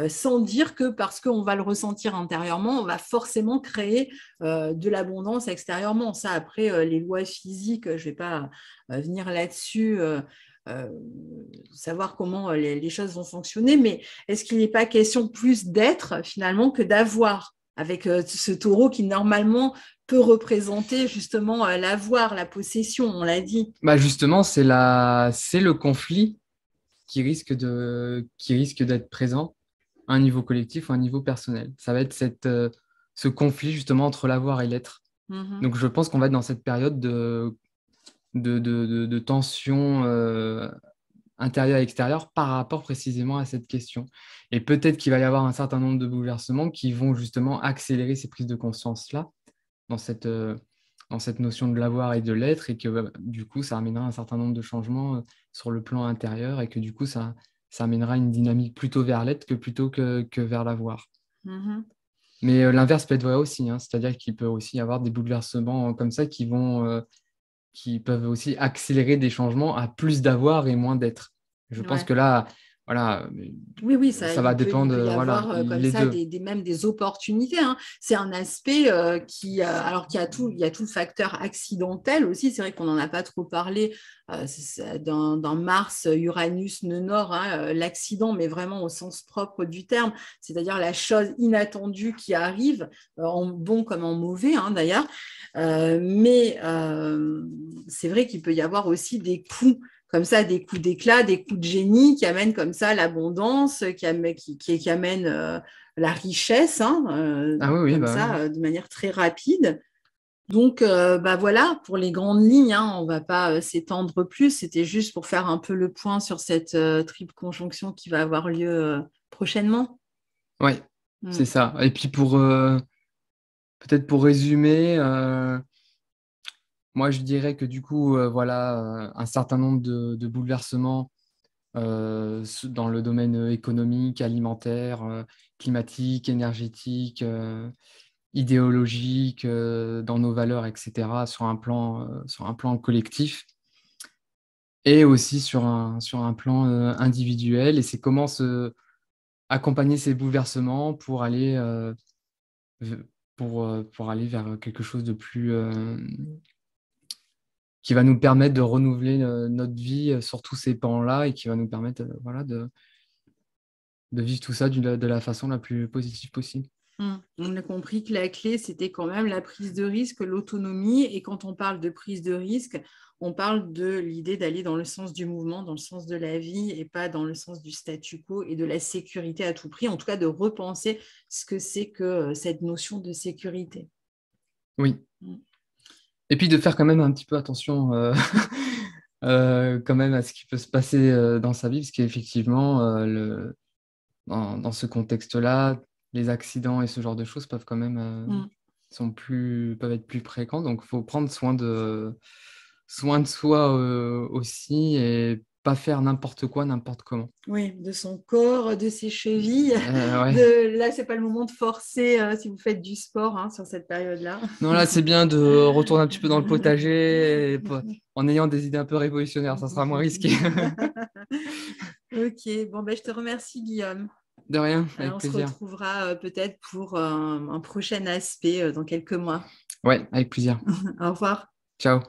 Sans dire que parce qu'on va le ressentir intérieurement, on va forcément créer de l'abondance extérieurement. Ça, après, les lois physiques, je ne vais pas venir là-dessus, euh, savoir comment les choses vont fonctionner, mais est-ce qu'il n'est pas question plus d'être finalement que d'avoir avec ce taureau qui normalement peut représenter justement l'avoir, la possession, on l'a dit. Bah justement, c'est le conflit qui risque d'être présent à un niveau collectif ou à un niveau personnel. Ça va être ce conflit justement entre l'avoir et l'être. Mhm. Donc je pense qu'on va être dans cette période de tension intérieure et extérieure par rapport précisément à cette question. Et peut-être qu'il va y avoir un certain nombre de bouleversements qui vont justement accélérer ces prises de conscience-là dans dans cette notion de l'avoir et de l'être, et que du coup, ça amènera un certain nombre de changements sur le plan intérieur, et que du coup, ça amènera une dynamique plutôt vers l'être que plutôt que vers l'avoir. Mhm. Mais l'inverse peut être vrai aussi, hein, c'est-à-dire qu'il peut aussi y avoir des bouleversements comme ça qui peuvent aussi accélérer des changements à plus d'avoir et moins d'être. Je pense Ouais. que là, voilà, Oui, oui, ça va il dépendre, peut y voilà, avoir comme les ça deux. même des opportunités, hein. C'est un aspect alors il y a tout le facteur accidentel aussi. C'est vrai qu'on n'en a pas trop parlé dans Mars, Uranus, nœud nord, hein, l'accident, mais vraiment au sens propre du terme, c'est-à-dire la chose inattendue qui arrive, en bon comme en mauvais, hein, d'ailleurs. Mais c'est vrai qu'il peut y avoir aussi des coups comme ça des coups d'éclat, des coups de génie qui amènent comme ça l'abondance, qui amènent la richesse, hein, Ah oui, oui, comme bah ça, oui. de manière très rapide. Donc, voilà, pour les grandes lignes, hein, on ne va pas s'étendre plus. C'était juste pour faire un peu le point sur cette triple conjonction qui va avoir lieu prochainement. Ouais, c'est Mm. ça. Et puis peut-être pour résumer, moi je dirais que du coup, voilà, un certain nombre de bouleversements dans le domaine économique, alimentaire, climatique, énergétique, idéologique, dans nos valeurs, etc., sur un plan collectif et aussi sur un plan individuel. Et c'est comment accompagner ces bouleversements v- pour aller vers quelque chose de plus, qui va nous permettre de renouveler notre vie sur tous ces pans-là et qui va nous permettre voilà, de vivre tout ça de la façon la plus positive possible. On a compris que la clé, c'était quand même la prise de risque, l'autonomie. Et quand on parle de prise de risque, on parle de l'idée d'aller dans le sens du mouvement, dans le sens de la vie et pas dans le sens du statu quo et de la sécurité à tout prix. En tout cas, de repenser ce que c'est que cette notion de sécurité. Oui. Mm. Et puis de faire quand même un petit peu attention quand même à ce qui peut se passer dans sa vie, parce qu'effectivement, dans ce contexte-là, les accidents et ce genre de choses peuvent quand même Mm. peuvent être plus fréquents. Donc, il faut prendre soin de soi aussi et pas faire n'importe quoi, n'importe comment. Oui, de son corps, de ses chevilles. Ouais. Là, c'est pas le moment de forcer si vous faites du sport hein, sur cette période-là. Non, là, c'est bien de retourner un petit peu dans le potager en ayant des idées un peu révolutionnaires. Ça sera moins risqué. Ok, bon, ben, je te remercie, Guillaume. De rien, avec On se plaisir. retrouvera peut-être pour un prochain aspect dans quelques mois. Ouais, avec plaisir. Au revoir. Ciao.